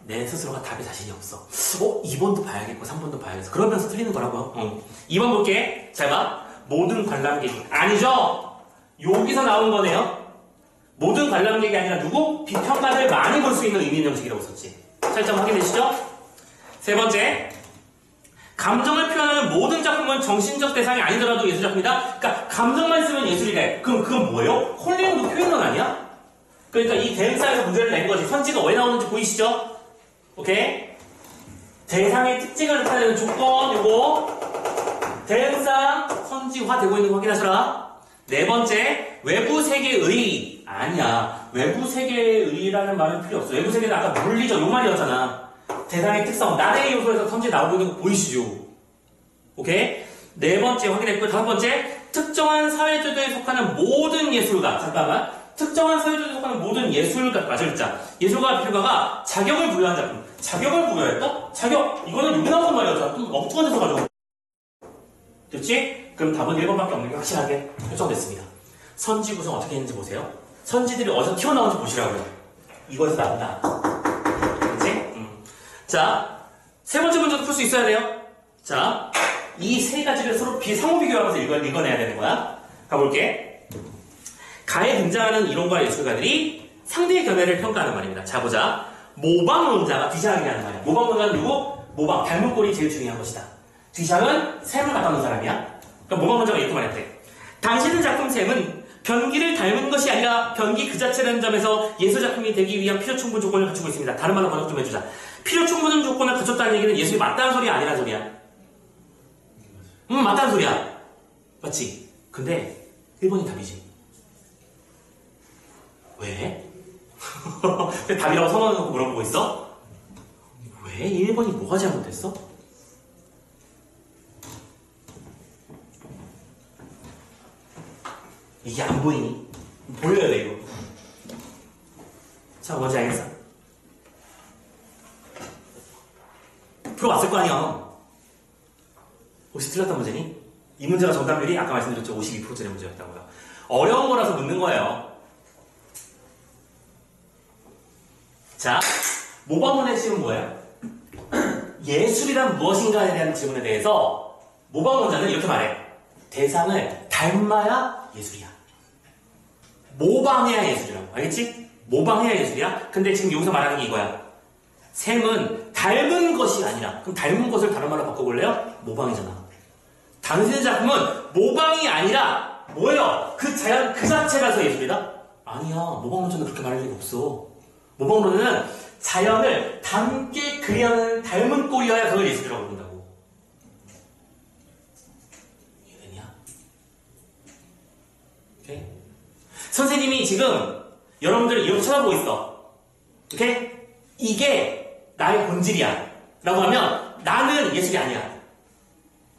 내 스스로가 답에 자신이 없어. 2번도 봐야겠고, 3번도 봐야겠어. 그러면서 틀리는 거라고요. 2번 볼게. 잘 봐. 모든 관람객이. 아니죠? 여기서 나온 거네요. 모든 관람객이 아니라 누구? 비평가를 많이 볼 수 있는 의미 있는 형식이라고 썼지. 차이점 확인되시죠? 세 번째. 감정을 표현하는 모든 작품은 정신적 대상이 아니더라도 예술작품이다. 그러니까 감정만 쓰면 예술이래. 그럼 그건 뭐예요? 콜링도 표현은 아니야? 그러니까 이 대응사에서 문제를 낸 거지. 선지가 왜 나오는지 보이시죠? 오케이? 대상의 특징을 나타내는 조건, 요거. 대응사 선지화되고 있는 거 확인하셔라. 네 번째, 외부 세계의. 아니야. 외부 세계의라는 말은 필요 없어. 외부 세계는 아까 물리적 요 말이었잖아. 대상의 특성, 나의 요소에서 선지 나오고 있는 거 보이시죠? 오케이? 네 번째 확인했고, 다섯 번째, 특정한 사회제도에 속하는 모든 예술가. 잠깐만. 특정한 사회제도에 속하는 모든 예술가. 맞을 글자. 예술가, 비평가가 자격을 부여한 작품. 자격을 부여했다? 자격. 이거는 여기 나오는 말이었잖아. 좀 엉뚱한 데서 가져온. 됐지? 그럼 답은 1번밖에 없는 게 확실하게 결정됐습니다. 선지 구성 어떻게 했는지 보세요. 선지들이 어디서 튀어나온지 보시라고요. 이거에서 나온다. 그치? 자, 세 번째 문제도 풀 수 있어야 돼요. 자, 이 세 가지를 서로 상호 비교하면서 읽어내야 되는 거야. 가볼게. 가에 등장하는 이론과 예술가들이 상대의 견해를 평가하는 말입니다. 자, 보자. 모방론자가 뒤샹이라는 말이야. 모방론자는 누구? 모방, 닮은 꼴이 제일 중요한 것이다. 뒤샹은 샘을 갖다 놓은 사람이야. 그러니까 모방론자가 이렇게 말했대. 당신의 작품 샘은 변기를 닮은 것이 아니라 변기 그 자체라는 점에서 예술작품이 되기 위한 필요 충분 조건을 갖추고 있습니다. 다른 말로 번역 좀 해주자. 필요 충분 조건을 갖췄다는 얘기는 예술이 맞다는 소리야, 아니라는 소리야? 맞다는 소리야. 맞지? 근데 1번이 답이지. 왜? 왜 답이라고 선언해놓고 물어보고 있어? 왜 1번이 뭐가 잘못됐어? 이게 안 보이니? 보여야 돼, 이거. 자, 뭔지 알겠어? 풀어봤을 거 아니야. 혹시 틀렸던 문제니? 이 문제가 정답률이 아까 말씀드렸죠. 52%의 문제였다고요. 어려운 거라서 묻는 거예요. 자, 모방론의 핵심은 뭐예요? 예술이란 무엇인가에 대한 질문에 대해서 모방론자는 이렇게 말해. 대상을 닮아야 예술이야. 모방해야 예술이라고. 알겠지? 모방해야 예술이야. 근데 지금 여기서 말하는 게 이거야. 샘은 닮은 것이 아니라, 그럼 닮은 것을 다른 말로 바꿔볼래요? 모방이잖아. 당신의 작품은 모방이 아니라 뭐예요? 그 자연 그 자체라서 예술이다? 아니야. 모방론자는 그렇게 말할 리가 없어. 모방론자는 자연을 닮게 그리는 닮은 꼴이어야 그걸 예술이라고 부른다고. 이해되냐? 오케이? 선생님이 지금 여러분들을 이렇게 쳐다보고 있어. 오케이? 이게 나의 본질이야. 라고 하면 나는 예술이 아니야.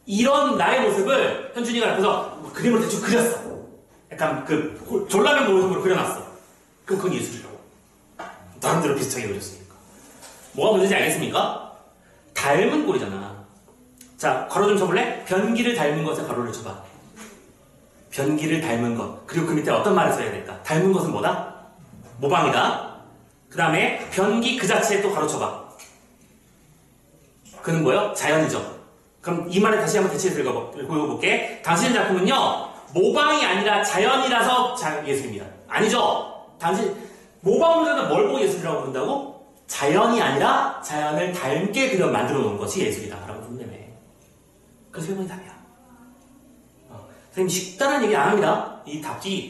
이런 나의 모습을 현준이가 옆에서 그림을 대충 그렸어. 약간 그 졸라맨 모습으로 그려놨어. 그럼 그건 예술이라고. 나름대로 비슷하게 그렸으니까. 뭐가 문제인지 알겠습니까? 닮은 꼴이잖아. 자, 괄호 좀 쳐볼래? 변기를 닮은 것에 괄호를 쳐봐. 변기를 닮은 것. 그리고 그 밑에 어떤 말을 써야 될까? 닮은 것은 뭐다? 모방이다. 그 다음에 변기 그 자체에 또 괄호 쳐봐. 그는 뭐요? 자연이죠. 그럼 이 말을 다시 한번 대체해서 읽어볼게. 당신의 작품은요, 모방이 아니라 자연이라서 예술입니다. 아니죠? 모방론자는 뭘 보고 예술이라고 부른다고? 자연이 아니라 자연을 닮게 만들어 놓은 것이 예술이다. 라고 부른다며. 그래서 1번이 답이야. 선생님, 식단한 얘기 안 합니다. 이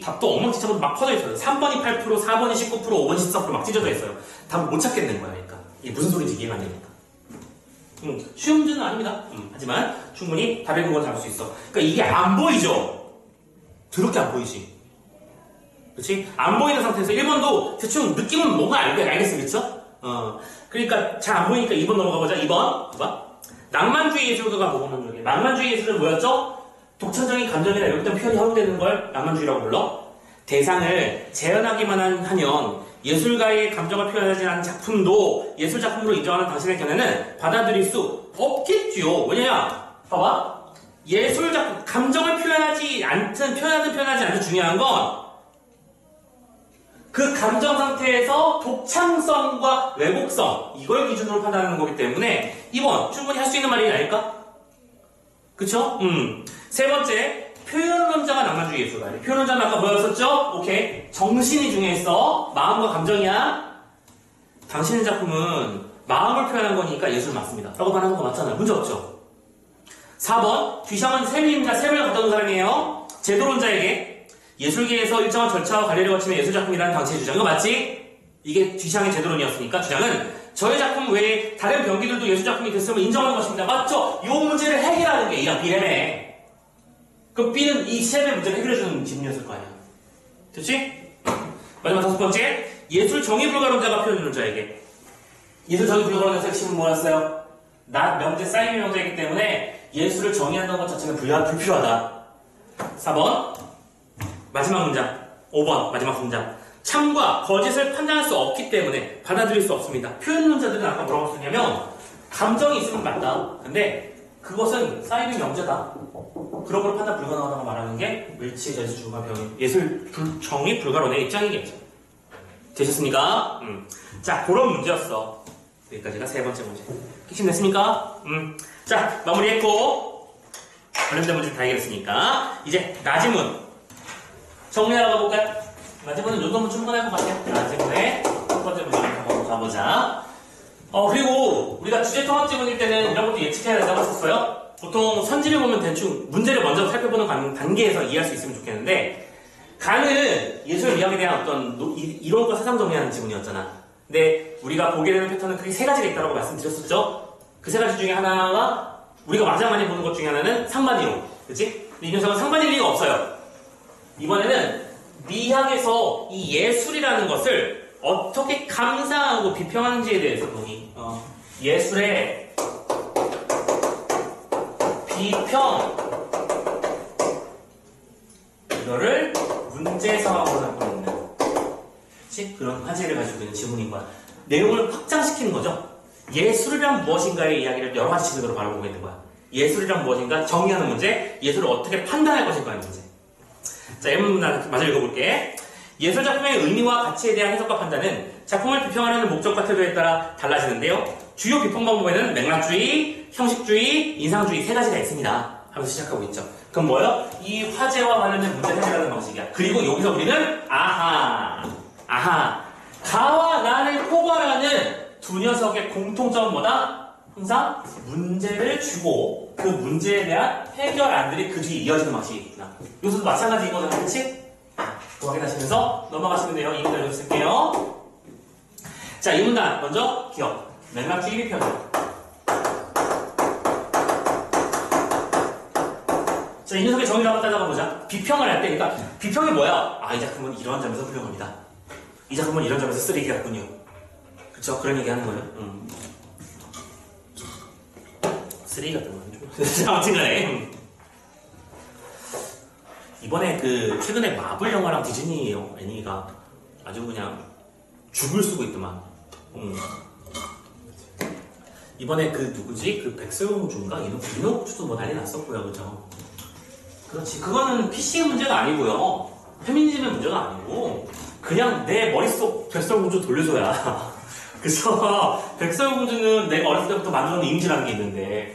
답도 엉망진창으로 막 퍼져 있어요. 3번이 8%, 4번이 19%, 5번이 14%막 찢어져 있어요. 답을 못 찾겠는 거야, 그러니까. 이게 무슨 소리인지 이해가 안 되니까. 쉬운 문제는 아닙니다. 하지만 충분히 답의 근거를 잡을 수 있어. 그러니까 이게 안 보이죠? 더럽게 안 보이지? 그렇지? 안 보이는 상태에서 1번도 대충 느낌은 뭔가 알겠어, 그렇죠? 그러니까 잘 안 보이니까 2번 넘어가 보자. 2번 봐봐. 낭만주의 예술가가 뭐보는 중에 낭만주의 예술은 뭐였죠? 독창적인 감정이나 외국된 표현이 허용되는 걸 낭만주의라고 불러. 대상을 재현하기만 하면 예술가의 감정을 표현하지 않은 작품도 예술 작품으로 인정하는 당신의 견해는 받아들일 수 없겠지요. 왜냐면 봐봐. 예술 작품 감정을 표현하지 않든 중요한 건 그 감정 상태에서 독창성과 왜곡성 이걸 기준으로 판단하는 거기 때문에 2번 충분히 할 수 있는 말이 아닐까? 그쵸? 세 번째 표현론자가 낭만주의 예술가. 표현론자는 아까 뭐였었죠? 오케이. 정신이 중요했어. 마음과 감정이야. 당신의 작품은 마음을 표현한 거니까 예술 맞습니다. 라고 말하는 거 맞잖아요. 문제 없죠? 4번 뒤샹은 샘입니다. 샘을 갖다 놓은 사람이에요. 제도론자에게 예술계에서 일정한 절차와 관리를 거치면 예술작품이라는 당시의 주장. 이거 맞지? 이게 뒤샹의 제도론이었으니까 주장은 저의 작품 외에 다른 병기들도 예술작품이 됐으면 인정하는 것입니다. 맞죠? 이 문제를 해결하는 게 A랑 B래매. 그럼 B는 이 셈의 문제를 해결해주는 지문이었을 거 아니야. 됐지? 마지막 5번째. 예술 정의 불가론자가 표현론자에게. 예술 정의 불가론자의 핵심은 뭐였어요? 명제, 사이비 명제이기 때문에 예술을 정의한다는 것 자체는 불필요하다. 4번. 마지막 문장. 5번. 마지막 문장. 참과 거짓을 판단할 수 없기 때문에 받아들일 수 없습니다. 표현론자들은 아까 뭐라고 썼냐면 감정이 있으면 맞다. 근데 그것은 쌓이는 명제다. 그런 걸 판단 불가능하다고 말하는 게 웰치의 자유주의 중간 병인 예술 정의 불가론의 입장이겠죠. 되셨습니까? 자, 그런 문제였어. 여기까지가 세 번째 문제. 핵심 됐습니까? 자, 마무리했고 관련된 문제 다 해결했으니까 이제 나지문 정리하러 가볼까요? 나지문은 요 정도 충분할 것 같아요. 나지문의 첫 번째 문제 한번 가보자. 그리고 우리가 주제 통합 지문일 때는 이런 것도 예측해야 된다고 했었어요. 보통 선지를 보면 대충 문제를 먼저 살펴보는 단계에서 이해할 수 있으면 좋겠는데, 간은 예술 미학에 대한 어떤 이론과 사상 정리하는 지문이었잖아. 근데 우리가 보게 되는 패턴은 크게 세 가지가 있다고 말씀드렸었죠. 그 세 가지 중에 하나가 우리가 가장 많이 보는 것 중에 하나는 상반이론, 그치? 근데 이 녀석은 상반일 리가 없어요. 이번에는 미학에서 이 예술이라는 것을 어떻게 감상하고 비평하는지에 대해서 보니 예술의 비평 이거를 문제 상황으로 잡고 있는 그런 화제를 가지고 있는 지문인 거야. 내용을 확장시키는 거죠. 예술이란 무엇인가의 이야기를 여러 가지 지문으로 바라보고 있는 거야. 예술이란 무엇인가 정의하는 문제, 예술을 어떻게 판단할 것인가의 문제. 자, 이 문제 마저 읽어볼게. 예술 작품의 의미와 가치에 대한 해석과 판단은 작품을 비평하려는 목적과 태도에 따라 달라지는데요. 주요 비평 방법에는 맥락주의, 형식주의, 인상주의 세 가지가 있습니다. 하면서 시작하고 있죠. 그럼 뭐예요? 이 화제와 관련된 문제를 해결하는 방식이야. 그리고 여기서 우리는 가와 나를 포괄하는 두 녀석의 공통점은 뭐다? 항상 문제를 주고 그 문제에 대한 해결안들이 그 뒤에 이어지는 방식이구나. 여기서도 마찬가지인 거잖아, 그치? 그거 확인하시면서 넘어가시면 돼요. 이 문단 여기 쓸게요. 자, 이 문단 먼저 기억. 맥락주의 비평이요. 자, 이 녀석의 정의를 한번 따져가 보자. 비평을 할 때, 그러니까 비평이 뭐야? 이 작품은 이러한 점에서 훌륭합니다. 이 작품은 이런 점에서 쓰레기 같군요. 그쵸? 그런 얘기 하는 거예요. 쓰레기 같은 거죠. 아무튼 간에. 이번에 최근에 마블 영화랑 디즈니 애니가 아주 그냥 죽을 쓰고 있더만. 이번에 누구지? 백설공주인가? 인어공주도 뭐 난리 났었고요. 그죠? 그렇지. 그거는 PC의 문제가 아니고요. 페미니즘의 문제가 아니고, 그냥 내 머릿속 백설공주 돌려줘야. 그래서, 백설공주는 내가 어렸을 때부터 만들어놓은 이미지라는 게 있는데,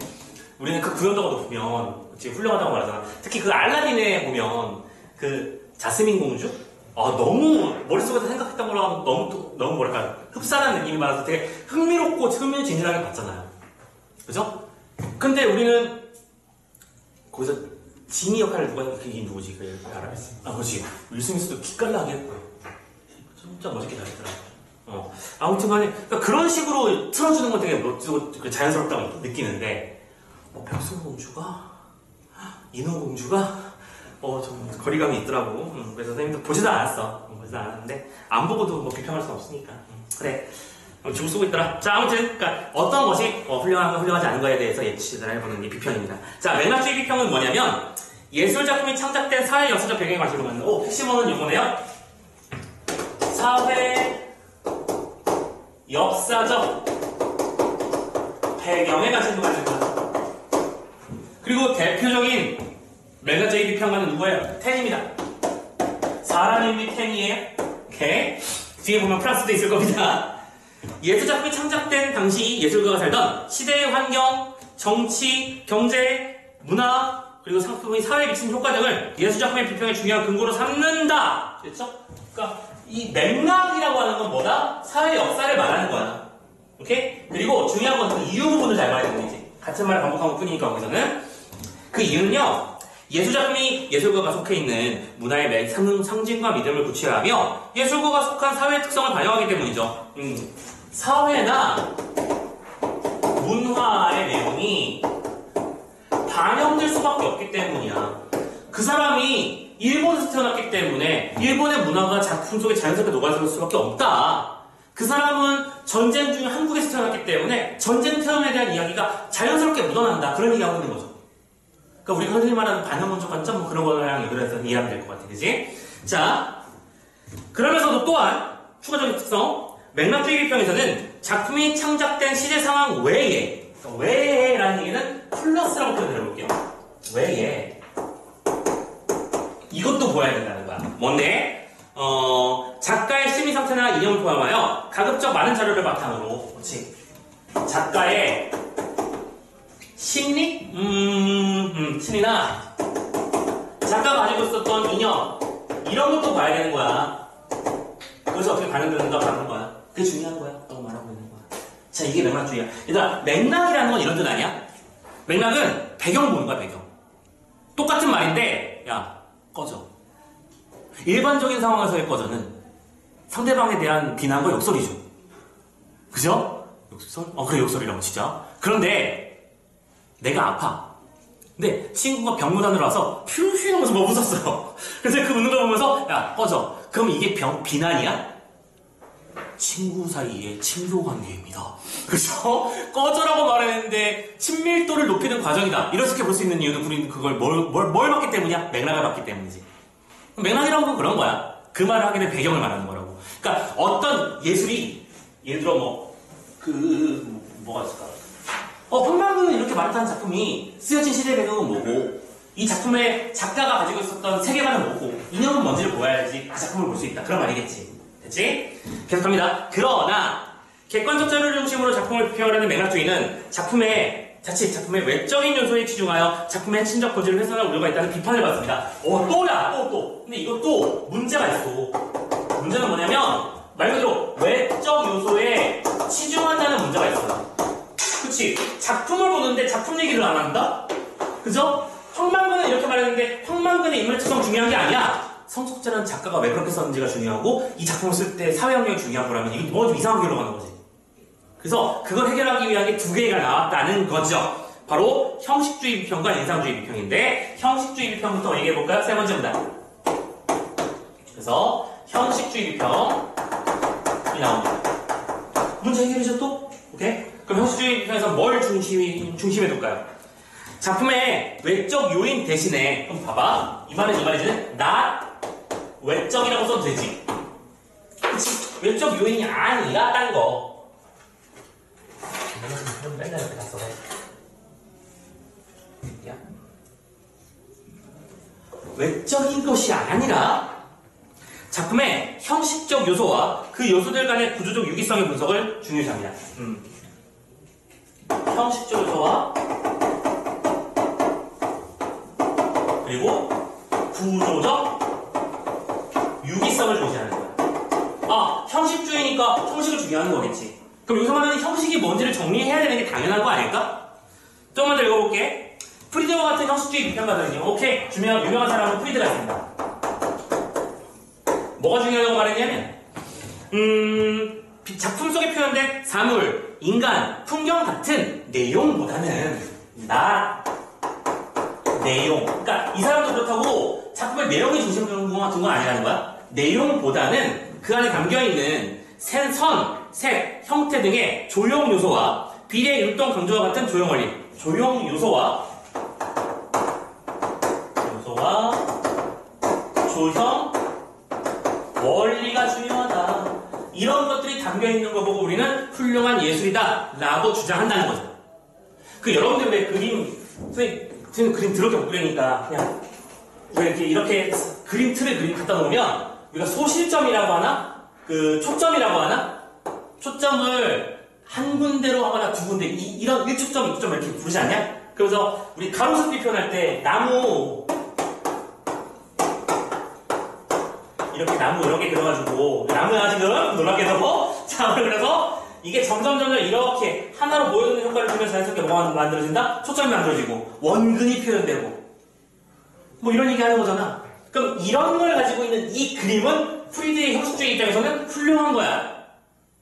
우리는 그 구현도가 높으면, 그치, 훌륭하다고 말하잖아. 특히 알라딘에 보면, 자스민 공주? 너무, 머릿속에서 생각했던 거랑 너무 뭐랄까, 흡사한 느낌이 많아서 되게 흥미롭고 흥미진진하게 봤잖아요. 그죠? 근데 우리는, 거기서, 지니 역할을 그게 누구지? 알아? 그렇지. 윌 스미스도 기깔나게 했고. 진짜 멋있게 잘했더라. 아무튼 간에, 그러니까 그런 식으로 틀어주는 건 되게 멋지고 자연스럽다고 느끼는데, 백설공주가? 인어공주가? 좀 거리감이 있더라고. 그래서 선생님도 보지도 않았어. 보지도 않았는데, 안 보고도 비평할 수 없으니까. 그래. 죽을 쓰고 있더라. 자, 아무튼, 그러니까 어떤 것이 훌륭한가 훌륭하지 않은 거에 대해서 예측을 해보는 게 비평입니다. 자, 맥락주의 비평은 뭐냐면, 예술 작품이 창작된 사회 역사적 배경에 관심을 갖는, 핵심어는 이거네요. 사회 역사적 배경에 관심을 갖는 것. 그리고 대표적인 맥락주의 비평가는 누구예요? 텐입니다. 사람 이름이 텐이에요. 오케이. 뒤에 보면 프랑스도 있을 겁니다. 예술 작품이 창작된 당시 예술가가 살던 시대의 환경, 정치, 경제, 문화, 그리고 상품의 사회에 미치는 효과 등을 예술 작품의 비평의 중요한 근거로 삼는다. 됐죠? 그러니까 이 맥락이라고 하는 건 뭐다? 사회 역사를 말하는 거야. 오케이? 그리고 중요한 건 그 이유 부분을 잘 봐야 되는 거지. 같은 말을 반복한 것 뿐이니까 거기서는. 그 이유는요. 예술 작품이 예술가가 속해 있는 문화의 상징과 믿음을 구체화하며 예술가가 속한 사회의 특성을 반영하기 때문이죠. 사회나 문화의 내용이 반영될 수밖에 없기 때문이야. 그 사람이 일본에서 태어났기 때문에 일본의 문화가 작품 속에 자연스럽게 녹아들 수밖에 없다. 그 사람은 전쟁 중에 한국에서 태어났기 때문에 전쟁 태어남에 대한 이야기가 자연스럽게 묻어난다. 그런 얘기하고 있는 거죠. 그러니까 우리가 흔히 말하는 반영문적 관점 그런 거랑 연결해서 이해하면 될 것 같아. 그지? 자, 그러면서도 또한 추가적인 특성, 맥락주의 비평에서는 작품이 창작된 시대 상황 외에, 그러니까 외에라는 얘기는 플러스라고 심리? 심리나 작가가 가지고 있었던 이념 이런 것도 봐야 되는 거야. 그것이 어떻게 반영되는가 봐는 거야. 그게 중요한 거야. 라고 말하고 있는 거야. 자, 이게 맥락주의야. 얘들아, 맥락이라는 건 이런 뜻 아니야? 맥락은 배경 보는 거야, 배경. 똑같은 말인데, 야, 꺼져. 일반적인 상황에서의 꺼져는 상대방에 대한 비난과 욕설이죠. 그죠? 욕설? 그래, 욕설이라고, 진짜. 그런데, 내가 아파. 근데 친구가 병문안으로 와서 퓨휴 하면서 뭐 웃었어요. 그래서 그 웃는 거 보면서, 야, 꺼져. 그럼 이게 비난이야? 친구 사이의 친교 관계입니다. 그죠? 꺼져라고 말했는데 친밀도를 높이는 과정이다. 이렇게 볼 수 있는 이유는 우리는 그걸 뭘 봤기 때문이야? 맥락을 봤기 때문이지. 맥락이라는 건 그런 거야. 그 말을 하게 된 배경을 말하는 거라고. 그러니까 어떤 예술이 예를 들어 뭐가 있을까? 황망은 이렇게 말했다는 작품이 쓰여진 시대 배경은 뭐고 이 작품의 작가가 가지고 있었던 세계관은 뭐고 이념은 뭔지를 보아야지 그 작품을 볼 수 있다. 그런 말이겠지. 됐지? 계속합니다. 그러나 객관적 자료를 중심으로 작품을 비평하려는 맥락주의는 자칫 작품의 외적인 요소에 치중하여 작품의 핵심적 본질을 훼손할 우려가 있다는 비판을 받습니다. 또. 근데 이것도 문제가 있어. 문제는 뭐냐면 말 그대로 외적 요소에 치중한다는 문제가 있어요. 그치? 작품을 보는데 작품 얘기를 안 한다? 그죠? 황만근은 이렇게 말했는데 황만근의 인물 특성 중요한 게 아니야. 성숙자는 작가가 왜 그렇게 썼는지가 중요하고 이 작품을 쓸 때 사회 환경이 중요한 거라면 이게 뭐 좀 이상하게 흘러가는 거지. 그래서 그걸 해결하기 위한 게 두 개가 나왔다는 거죠. 바로 형식주의 비평과 인상주의 비평인데 형식주의 비평부터 얘기해볼까요? 세 번째입니다. 그래서 형식주의 비평이 나옵니다. 문제 해결이죠 또? 오케이? 그럼 형식주의 비평에서 뭘 중심에 둘까요? 작품의 외적 요인 대신에 그럼 봐봐. 이 말이지. 외적이라고 써도 되지. 그치? 외적 요인이 아니라 딴 거. 맨날 이렇게 다 써서. 야. 외적인 것이 아니라 작품의 형식적 요소와 그 요소들 간의 구조적 유기성의 분석을 중요시합니다. 형식적 요소와 그리고 구조적 유기성을 중시하는 거야. 형식주의니까 형식을 중요하는 거겠지. 그럼 여기서 말하는 형식이 뭔지를 정리해야 되는 게 당연한 거 아닐까? 조금만 더 읽어볼게. 프리드와 같은 형식주의 비평가들은요. 오케이. 유명한 사람은 프리드가 있습니다. 뭐가 중요하다고 말했냐면 작품 속에 표현된 사물, 인간, 풍경 같은 내용보다는 내용. 그러니까 이 사람도 그렇다고 작품의 내용이 중심으로 둔 건 아니라는 거야. 내용보다는 그 안에 담겨있는 선, 색, 형태 등의 조형 요소와 비례, 율동, 강조와 같은 조형 원리. 조형 요소와 조형 원리가 중요하다. 이런 것들이 담겨있는 거 보고 우리는 훌륭한 예술이다 라고 주장한다는 거죠. 여러분들 왜 선생님 그림 더럽게 못 그리니까 그냥 왜 이렇게 그림 틀을 갖다 놓으면 우리가 소실점이라고 하나? 초점이라고 하나? 초점을 한 군데로 하거나 두 군데 이런 1초점, 2초점 이렇게 부르지 않냐? 그래서 우리 가로수길 표현할 때 나무 이렇게 그려가지고 나무야 지금 놀랍게도 자 그래서 이게 점점 이렇게 하나로 모여드는 효과를 주면서 자연스럽게 뭐가 만들어진다? 초점이 만들어지고 원근이 표현되고 뭐 이런 얘기 하는 거잖아. 그럼 이런 걸 가지고 있는 이 그림은 프리드의 형식주의 입장에서는 훌륭한 거야.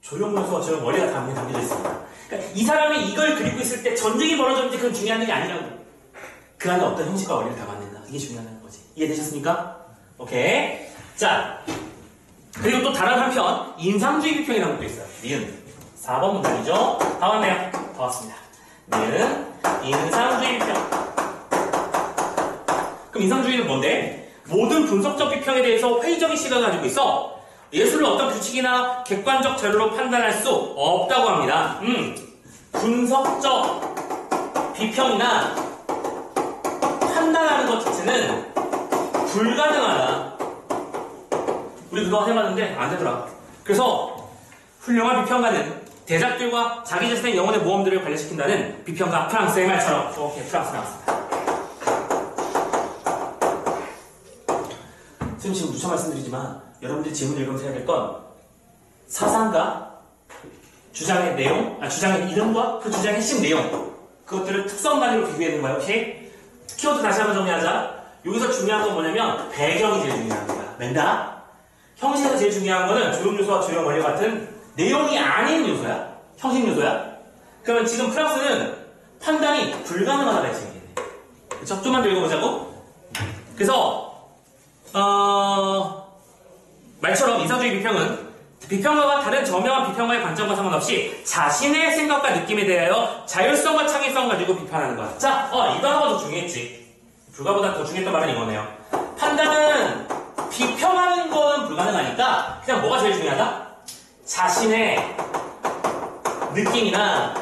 조형 요소와 조형 원리가 담겨져 있습니다. 그러니까 이 사람이 이걸 그리고 있을 때 전쟁이 벌어졌는지 그건 중요한 게 아니라고. 그 안에 어떤 형식과 원리를 담았는가 이게 중요한 거지. 이해되셨습니까? 오케이. 자, 그리고 또 다른 한편 인상주의 비평이라는 것도 있어요. 니은 4번 문장이죠. 다 왔네요. 다 왔습니다. 니은 인상주의 비평. 그럼 인상주의는 뭔데? 모든 분석적 비평에 대해서 회의적인 시각을 가지고 있어 예술을 어떤 규칙이나 객관적 자료로 판단할 수 없다고 합니다. 분석적 비평이나 판단하는 것 자체는 불가능하다. 우리 그거 해봤는데 안 되더라. 그래서 훌륭한 비평가는 대작들과 자기 자신의 영혼의 모험들을 관련시킨다는 비평가 프랑스의 말처럼 오케이 프랑스 나왔습니다. 선생님 지금 누차 말씀드리지만 여러분들이 질문 읽으면서 해야 될 건 사상과 주장의 내용, 주장의 이름과 그 주장의 핵심 내용 그것들을 특성 단위로 비교해야 거예요. 혹시 키워드 다시 한번 정리하자. 여기서 중요한 건 뭐냐면 배경이 제일 중요한 거야. 맨다. 형식에서 제일 중요한 거는 조형 요소와 조형 원리 같은 내용이 아닌 요소야. 형식 요소야. 그러면 지금 프랑스는 판단이 불가능하다고 했지. 그쵸? 좀만 더 읽어보자고. 그래서 말처럼 인상주의 비평은 비평가와 다른 저명한 비평가의 관점과 상관없이 자신의 생각과 느낌에 대하여 자율성과 창의성을 가지고 비판하는 거야. 자, 이 단어가 더 중요했지. 불가보다 더 중요했던 말은 이거네요. 판단은 비평하는 거는 불가능하니까 그냥 뭐가 제일 중요하다? 자신의 느낌이나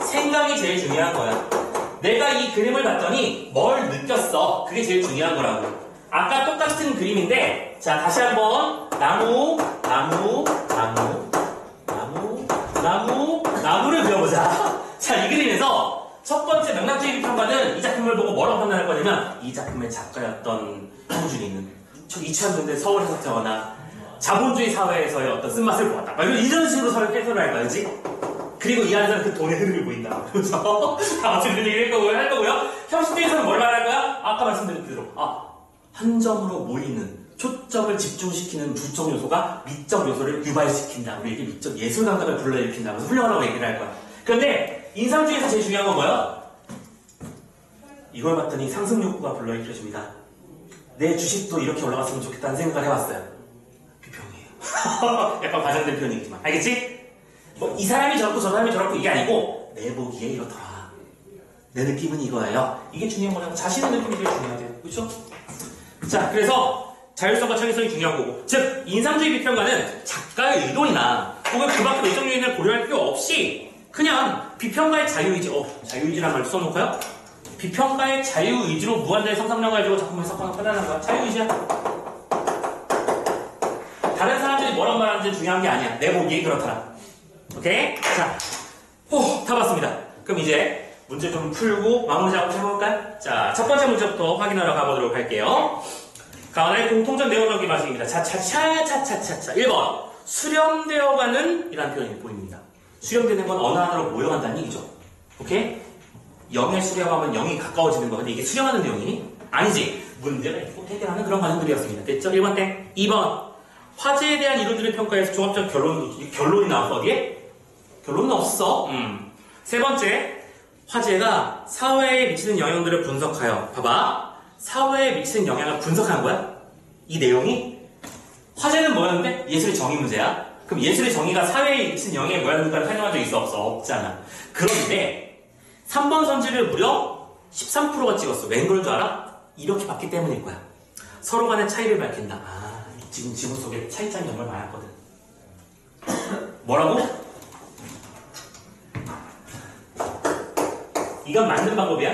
생각이 제일 중요한 거야. 내가 이 그림을 봤더니 뭘 느꼈어. 그게 제일 중요한 거라고. 아까 똑같은 그림인데 자 다시 한번 나무를 그려보자. 자 이 그림에서 첫 번째 맥락주의 비평가는 이 작품을 보고 뭐라고 판단할 거냐면 이 작품의 작가였던 형준이는 저 이치환인데 서울에서 태어나 자본주의 사회에서의 어떤 쓴맛을 보았다. 이런 식으로 서로 해설을 할 거지. 그리고 이 안에서는 그 돈의 흐름을 보인다. 그래서 아무튼 얘기를 할 거고요. 형식주의에서는 뭘 말할 거야? 아까 말씀드린 대로 한 점으로 모이는 초점을 집중시키는 부적 요소가 미적 요소를 유발시킨다. 우리 이게 미적 예술 감각을 불러일으킨다. 그래서 훌륭하다고 얘기를 할 거야. 그런데 인상주의에서 제일 중요한 건 뭐야? 이걸 봤더니 상승 욕구가 불러일으켜집니다. 내 주식도 이렇게 올라갔으면 좋겠다는 생각을 해봤어요. 비평이에요. 약간 과장된 표현이지만 알겠지? 이 사람이 저렇고 저 사람이 저렇고 이게 아니고 내 보기에 이렇더라. 내 느낌은 이거예요. 이게 중요한 거라고. 자신의 느낌이 제일 중요하대요. 그렇죠? 자, 그래서 자율성과 창의성이 중요한 거고, 즉 인상주의 비평가는 작가의 의도나 혹은 그 밖의 외적 요인을 고려할 필요 없이 그냥 비평가의 자유의지, 자유의지란 말 써놓고요. 비평가의 자유의지로 무한대의 상상력을 가지고 작품을 해석하는 편안한 거야. 자유의지야. 다른 사람들이 뭐라고 말하는지 중요한 게 아니야. 내 보기에 그렇더라. 오케이? 자, 다 봤습니다. 그럼 이제 문제 좀 풀고 마무리 작업 해볼까요? 자, 첫 번째 문제부터 확인하러 가보도록 할게요. 가운데 공통점 내용 적기 방식입니다. 차차차차차차. 1번. 수렴되어가는 이라는 표현이 보입니다. 수렴되는 건 어느 하나로 모여간다는 얘기죠. 오케이? 0에 수렴하면 0이 가까워지는 거. 근데 이게 수렴하는 내용이 아니지. 문제가 있고 해결하는 그런 과정들이었습니다. 됐죠? 1번 땡. 2번. 화제에 대한 이론들을 평가해서 종합적 결론이 나왔어. 어디에? 결론은 없어. 세 번째. 화제가 사회에 미치는 영향들을 분석하여 봐봐. 사회에 미치는 영향을 분석하는 거야? 이 내용이? 화제는 뭐였는데? 예술의 정의 문제야. 그럼 예술의 정의가 사회에 미치는 영향이 뭐였는가를 설명한 적 있어? 없잖아. 그런데 3번 선지를 무려 13%가 찍었어. 웬 그런 줄 알아? 이렇게 봤기 때문일 거야. 서로 간의 차이를 밝힌다. 지금 지문 속에 차이점이 정말 많았거든. 뭐라고? 이건 맞는 방법이야?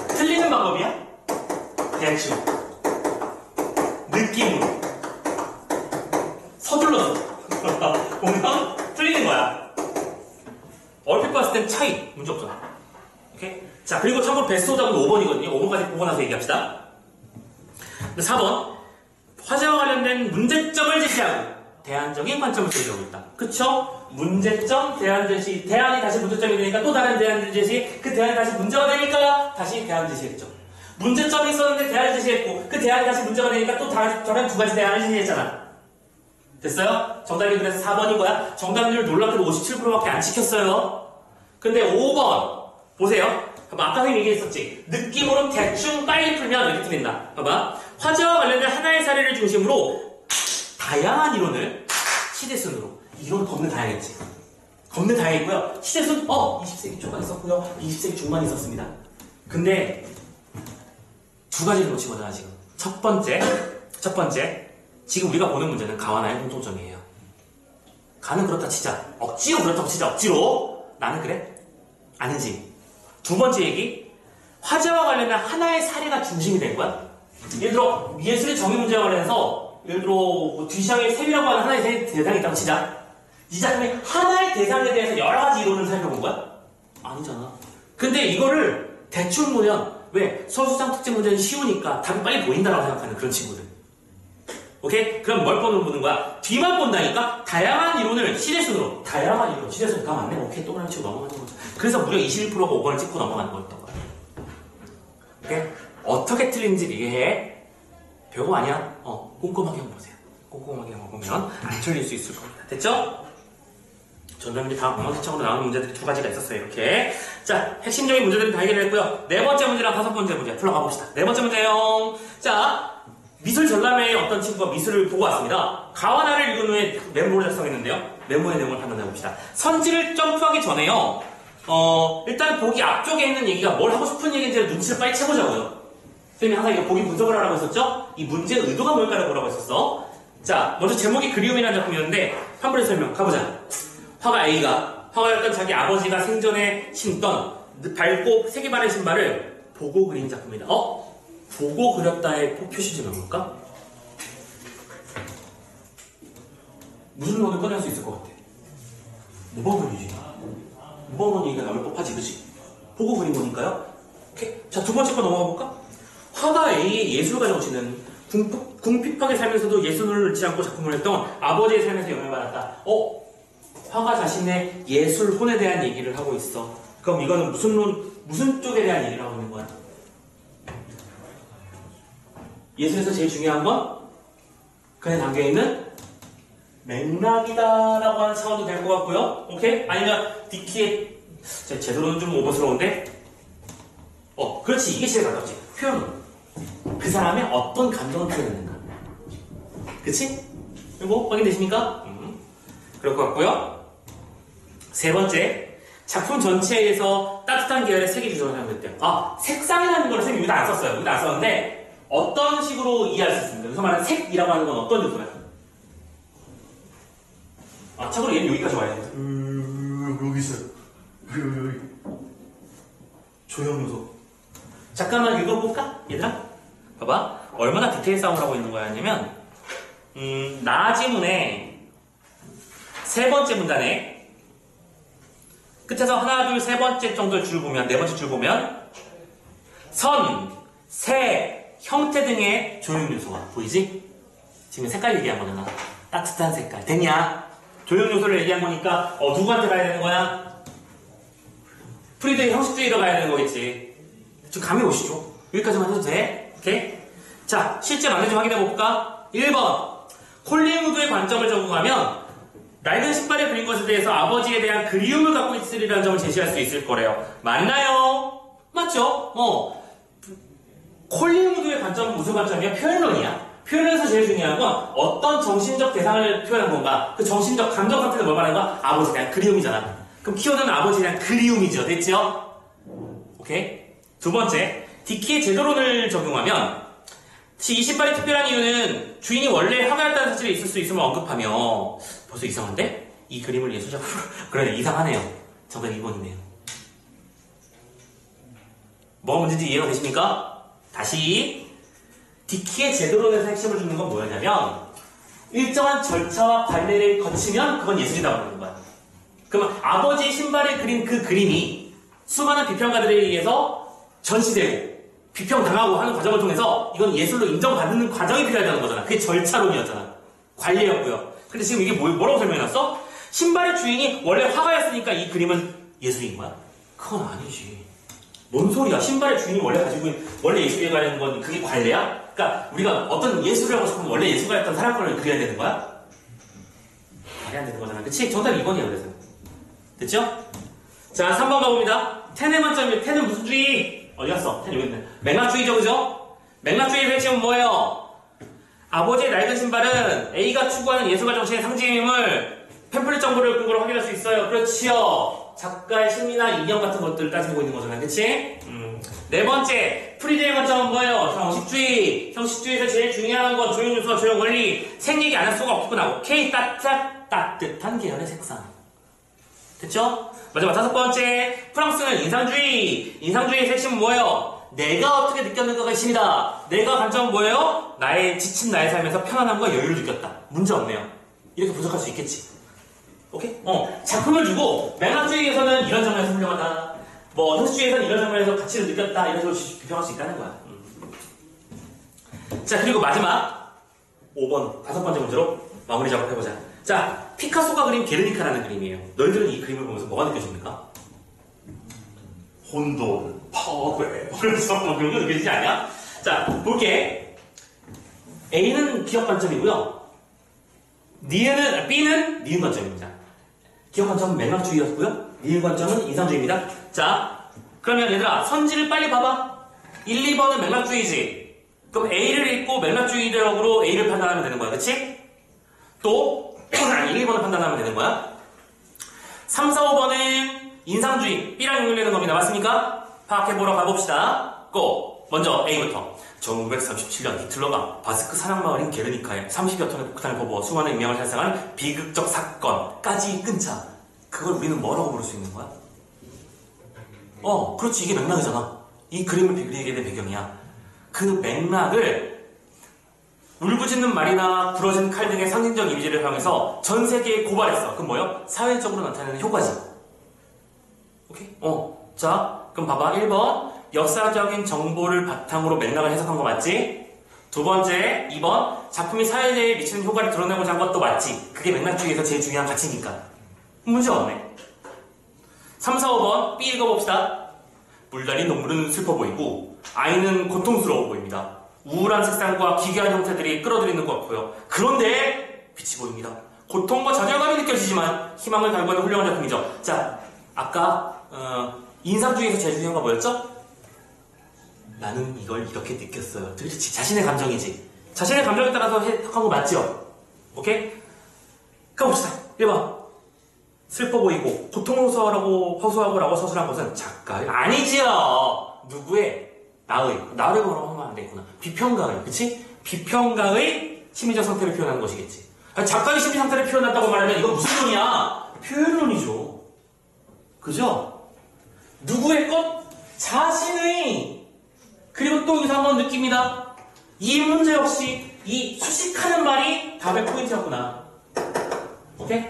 틀리는 방법이야? 대충 느낌으로 서둘러서 보면 틀리는 거야. 얼핏 봤을 땐 차이 문제 없잖아. 오케이? 자, 그리고 참고로 베스트 오답은 5번이거든요 5번까지 보고 나서 얘기합시다. 4번 화제와 관련된 문제점을 제시하고 대안적인 관점을 제시하고 있다. 그쵸? 문제점, 대안 제시, 대안이 다시 문제점이 되니까 또 다른 대안 제시, 그 대안이 다시 문제가 되니까 다시 대안 제시했죠. 문제점이 있었는데 대안을 제시했고 그 대안이 다시 문제가 되니까 또 다른 두 가지 대안을 제시했잖아. 됐어요? 정답이 그래서 4번인 거야. 정답률 놀랍게도 57%밖에 안 지켰어요. 근데 5번 보세요. 봐봐, 아까 선생님 얘기했었지. 느낌으로 대충 빨리 풀면 이렇게 된다. 봐봐. 화제와 관련된 하나의 사례를 중심으로 다양한 이론을 시대순으로. 이론 겁나 다양했지. 겁나 다양했고요. 시대순 20세기 초반 있었고요. 20세기 중반 있었습니다. 근데 두 가지를 놓치거든요. 지금 첫 번째 지금 우리가 보는 문제는 가와 나의 공통점이에요. 가는 그렇다 치자. 억지로 그렇다고 치자. 억지로. 나는 그래? 아니지. 두 번째 얘기. 화제와 관련된 하나의 사례가 중심이 된 거야. 예를 들어 예술의 정의 문제와 관련해서 예를 들어 뒤샹의 셈이라고 하는 하나의 대상이 있다고 치자. 이 작품의 하나의 대상에 대해서 여러 가지 이론을 살펴본 거야? 아니잖아. 근데 이거를 대충 보면 왜? 서술상 특징 문제는 쉬우니까 답이 빨리 보인다라고 생각하는 그런 친구들. 오케이? 그럼 뭘 보는 거야? 뒤만 본다니까? 다양한 이론을 시대순으로. 다양한 이론, 시대순. 다 맞네? 오케이, 동그라미 치고 넘어가는 거죠. 그래서 무려 21%가 5번을 찍고 넘어가는 거였던 거야. 오케이? 어떻게 틀린지 이해해? 별거 아니야? 꼼꼼하게 한번 보세요. 꼼꼼하게 한번 보면 안 틀릴 수 있을 겁니다. 됐죠? 전자문제 다음 엉망진창으로 나오는 문제들이 두 가지가 있었어요. 이렇게. 자, 핵심적인 문제들은 다 해결했고요. 네 번째 문제랑 다섯 번째 문제 풀어가 봅시다. 네 번째 문제요. 자, 미술 전람회의 어떤 친구가 미술을 보고 왔습니다. 가와나를 읽은 후에 메모를 작성했는데요. 메모의 내용을 판단해 봅시다. 선지를 점프하기 전에요. 일단 보기 앞쪽에 있는 얘기가 뭘 하고 싶은 얘기인지 눈치를 빨리 채보자고요. 선생님이 항상 이거 보기 분석을 하라고 했었죠? 이 문제의 의도가 뭘까를 보라고 했었어. 자, 먼저 제목이 그리움이라는 작품이었는데 판본의 설명 가보자. 화가 A가 자기 아버지가 생전에 신던 밝고 색이 바른 신발을 보고 그린 작품이다. 보고 그렸다의 표시점이 뭘까? 무슨 논을 꺼낼 수 있을 것 같아? 모범론이지. 모범론 얘기가 나올 법하지, 그치? 보고 그린 거니까요. 오케이. 자, 두 번째 거 넘어가 볼까? 화가 A의 예술가 정신은 궁핍하게 살면서도 예술을 잃지 않고 작품을 했던 아버지의 삶에서 영향을 받았다. 화가 자신의 예술혼에 대한 얘기를 하고 있어. 그럼 이거는 무슨 쪽에 대한 얘기를 하고 있는 거야? 예술에서 제일 중요한 건 그에 담겨있는 맥락이다라고 하는 차원도 될 것 같고요. 오케이? 아니면 디키의 제대로는 좀 오버스러운데 그렇지. 이게 제일 가깝지. 표현은 그 사람의 어떤 감정을 표현했는가. 그치? 이거 확인되십니까? 그럴 것 같고요. 세 번째, 작품 전체에서 따뜻한 계열의 색이 주장을 사용됐대요. 색상이라는 걸 선생님이 여기다 안 썼어요. 여기다 안 썼는데 어떤 식으로 이해할 수 있습니까? 여기서 말하는 색이라고 하는 건 어떤 요소야? 참고로 얘는 여기까지 와야 돼요. 여기 있어요. 여기. 조형 요소. 잠깐만 읽어볼까? 얘들아? 봐봐. 얼마나 디테일 싸움을 하고 있는 거였냐면 나지문의 세 번째 문단에 끝에서 하나, 둘, 세 번째 정도의 줄 보면, 네 번째 줄 보면 선, 색, 형태 등의 조형 요소가 보이지? 지금 색깔 얘기한 거잖아. 따뜻한 색깔. 됐냐? 조형 요소를 얘기한 거니까 누구한테 가야 되는 거야? 프리드의 형식주의로 가야 되는 거겠지. 좀 감이 오시죠? 여기까지만 해도 돼? 오케이? 자, 실제 맞는지 확인해 볼까? 1번. 콜링우드의 관점을 적용하면 낡은 신발에 그린 것에 대해서 아버지에 대한 그리움을 갖고 있으리라는 점을 제시할 수 있을 거래요. 맞나요? 맞죠? 콜링우드의 관점은 무슨 관점이야? 표현론이야. 표현에서 제일 중요한 건 어떤 정신적 대상을 표현한 건가? 그 정신적 감정 상태를 뭘 말하는 거야? 아버지에 대한 그리움이잖아. 그럼 키워드는 아버지에 대한 그리움이죠. 됐죠? 오케이? 두 번째, 디키의 제도론을 적용하면 이 신발이 특별한 이유는 주인이 원래 화가였다는 사실이 있을 수 있음을 언급하며 벌써 이상한데? 이 그림을 예술작품으로 그러네, 이상하네요. 정답 2번이네요. 뭐가 문제인지 이해가 되십니까? 다시 디키의 제도론에서 핵심을 주는 건 뭐였냐면 일정한 절차와 관례를 거치면 그건 예술이라고 하는 거야. 그러면 아버지의 신발에 그린 그 그림이 수많은 비평가들에 의해서 전시되고 비평당하고 하는 과정을 통해서 이건 예술로 인정받는 과정이 필요하다는 거잖아. 그게 절차론이었잖아. 관례였고요. 근데 지금 이게 뭐라고 설명해놨어? 신발의 주인이 원래 화가였으니까 이 그림은 예술인 거야? 그건 아니지. 뭔 소리야? 신발의 주인이 원래 예술에 가는 건 그게 관례야? 그러니까 우리가 어떤 예술을 하고 싶으면 원래 예술가였던 사람 거를 그려야 되는 거야? 말이 안 되는 거잖아. 그치? 정답 2번이야, 그래서. 됐죠? 자, 3번 가봅니다. 텐의 만점이에요. 텐은 무슨 주의? 어디 갔어? 텐 여기 있네. 맥락주의죠, 그죠? 맥락주의의 핵심은 뭐예요? 아버지의 낡은 신발은 A가 추구하는 예술가 정신의 상징임을 팸플릿 정보를 근거로 확인할 수 있어요. 그렇지요. 작가의 심리나 이념 같은 것들을 따지고 있는 거잖아요. 그치? 네 번째, 프리드의 관점은 뭐예요? 형식주의. 형식주의에서 제일 중요한 건 조형 요소와 조형 원리. 색 얘기 안 할 수가 없구나. 오케이, 따뜻한 계열의 색상. 됐죠? 마지막 다섯 번째, 프랑스는 인상주의. 인상주의의 핵심은 뭐예요? 내가 어떻게 느꼈는가가 핵심이다. 내가 관점은 뭐예요? 지친 나의 삶에서 편안함과 여유를 느꼈다. 문제 없네요. 이렇게 분석할 수 있겠지. 오케이? 작품을 주고 맥락주의에서는 이런 장면에서 훌륭하다. 뭐 현실주의에서는 이런 장면에서 가치를 느꼈다. 이런 식으로 비평할 수 있다는 거야. 자, 그리고 마지막 5번 다섯 번째 문제로 마무리 작업해보자. 자, 피카소가 그린 게르니카라는 그림이에요. 너희들은 이 그림을 보면서 뭐가 느껴집니까? 혼돈, 파괴, 그래서 뭐 그런 거 느껴지지 않냐? 자, 볼게. A는 기억 관점이고요. B는 니은 관점입니다. 기억 관점은 맥락주의였고요. 니은 관점은 인상주의입니다. 자, 그러면 얘들아, 선지를 빨리 봐봐. 1, 2번은 맥락주의지. 그럼 A를 읽고 맥락주의적으로 A를 판단하면 되는 거야. 그치? 또, 아니, 1, 2번을 판단하면 되는 거야. 3, 4, 5번은 인상주의, B랑 연결되는 겁니다. 맞습니까? 파악해보러 가봅시다. 고! 먼저 A부터. 1937년 히틀러가 바스크 사랑마을인 게르니카에 30여 톤의 폭탄을 퍼부어 수많은 인명을 살상한 비극적 사건까지 끊자. 그걸 우리는 뭐라고 부를 수 있는 거야? 그렇지. 이게 맥락이잖아. 이 그림을 그리게 된 배경이야. 그 맥락을 울부짖는 말이나 부러진 칼 등의 상징적 이미지를 활용해서 전 세계에 고발했어. 그럼 뭐요? 사회적으로 나타내는 효과지. 오케이? 자, 그럼 봐봐. 1번. 역사적인 정보를 바탕으로 맥락을 해석한 거 맞지? 두 번째, 2번. 작품이 사회에 미치는 효과를 드러내고자 한 것도 맞지? 그게 맥락주의에서 제일 중요한 가치니까. 문제가 없네. 3, 4, 5번. B 읽어봅시다. 물달린 동물은 슬퍼 보이고 아이는 고통스러워 보입니다. 우울한 색상과 기괴한 형태들이 끌어들이는 것 같고요. 그런데 빛이 보입니다. 고통과 좌절감이 느껴지지만 희망을 갈구하는 훌륭한 작품이죠. 자, 아까 인상주의에서 제일 중요한 거 뭐였죠? 나는 이걸 이렇게 느꼈어요. 그렇지. 자신의 감정이지. 자신의 감정에 따라서 해석한 거 맞죠? 오케이? 가봅시다. 1번. 슬퍼 보이고 허수하고라고 서술한 것은 작가의 아니지요. 누구의? 나의 뭐라고 하면 안 되겠구나. 비평가의, 그치? 비평가의 심리적 상태를 표현하는 것이겠지. 아니, 작가의 심리 상태를 표현한다고 말하면 이건 무슨 논이야? 표현론이죠. 그죠? 누구의 것? 자신의. 그리고 또 여기서 한번 느낍니다. 이 문제 역시 이 수식하는 말이 답의 포인트였구나. 오케이?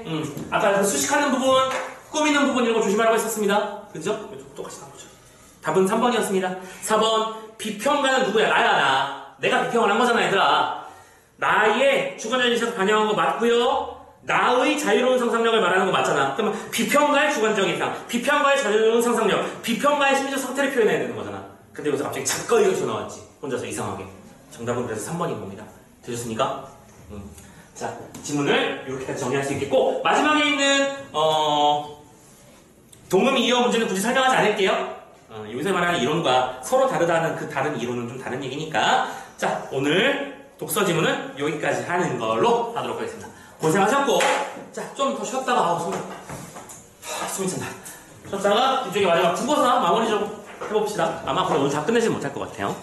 아까 그 수식하는 부분, 꾸미는 부분 이런 거 조심하라고 했었습니다. 그죠? 똑같이 나오죠. 답은 3번이었습니다. 4번. 비평가는 누구야? 나야, 나. 내가 비평을 한 거잖아, 얘들아. 나의 주관적인 인식에서 반영한 거 맞고요. 나의 자유로운 상상력을 말하는 거 맞잖아. 그러면 비평가의 주관적인 인상, 비평가의 자유로운 상상력, 비평가의 심리적 상태를 표현해야 되는 거잖아. 근데 여기서 갑자기 작가의가 튀어나왔지. 혼자서 이상하게. 정답은 그래서 3번인 겁니다. 되셨습니까? 자, 지문을 이렇게까지 정리할 수 있겠고, 마지막에 있는 동음 이어 문제는 굳이 설명하지 않을게요. 여기서 말하는 이론과 서로 다르다는 그 다른 이론은 좀 다른 얘기니까. 자, 오늘 독서 지문은 여기까지 하는 걸로 하도록 하겠습니다. 고생하셨고, 자, 좀 더 쉬었다가, 숨이 찬다. 쉬었다가 이쪽에 마지막 국어사 마무리 좀 해봅시다. 아마 오늘 다 끝내지 못할 것 같아요.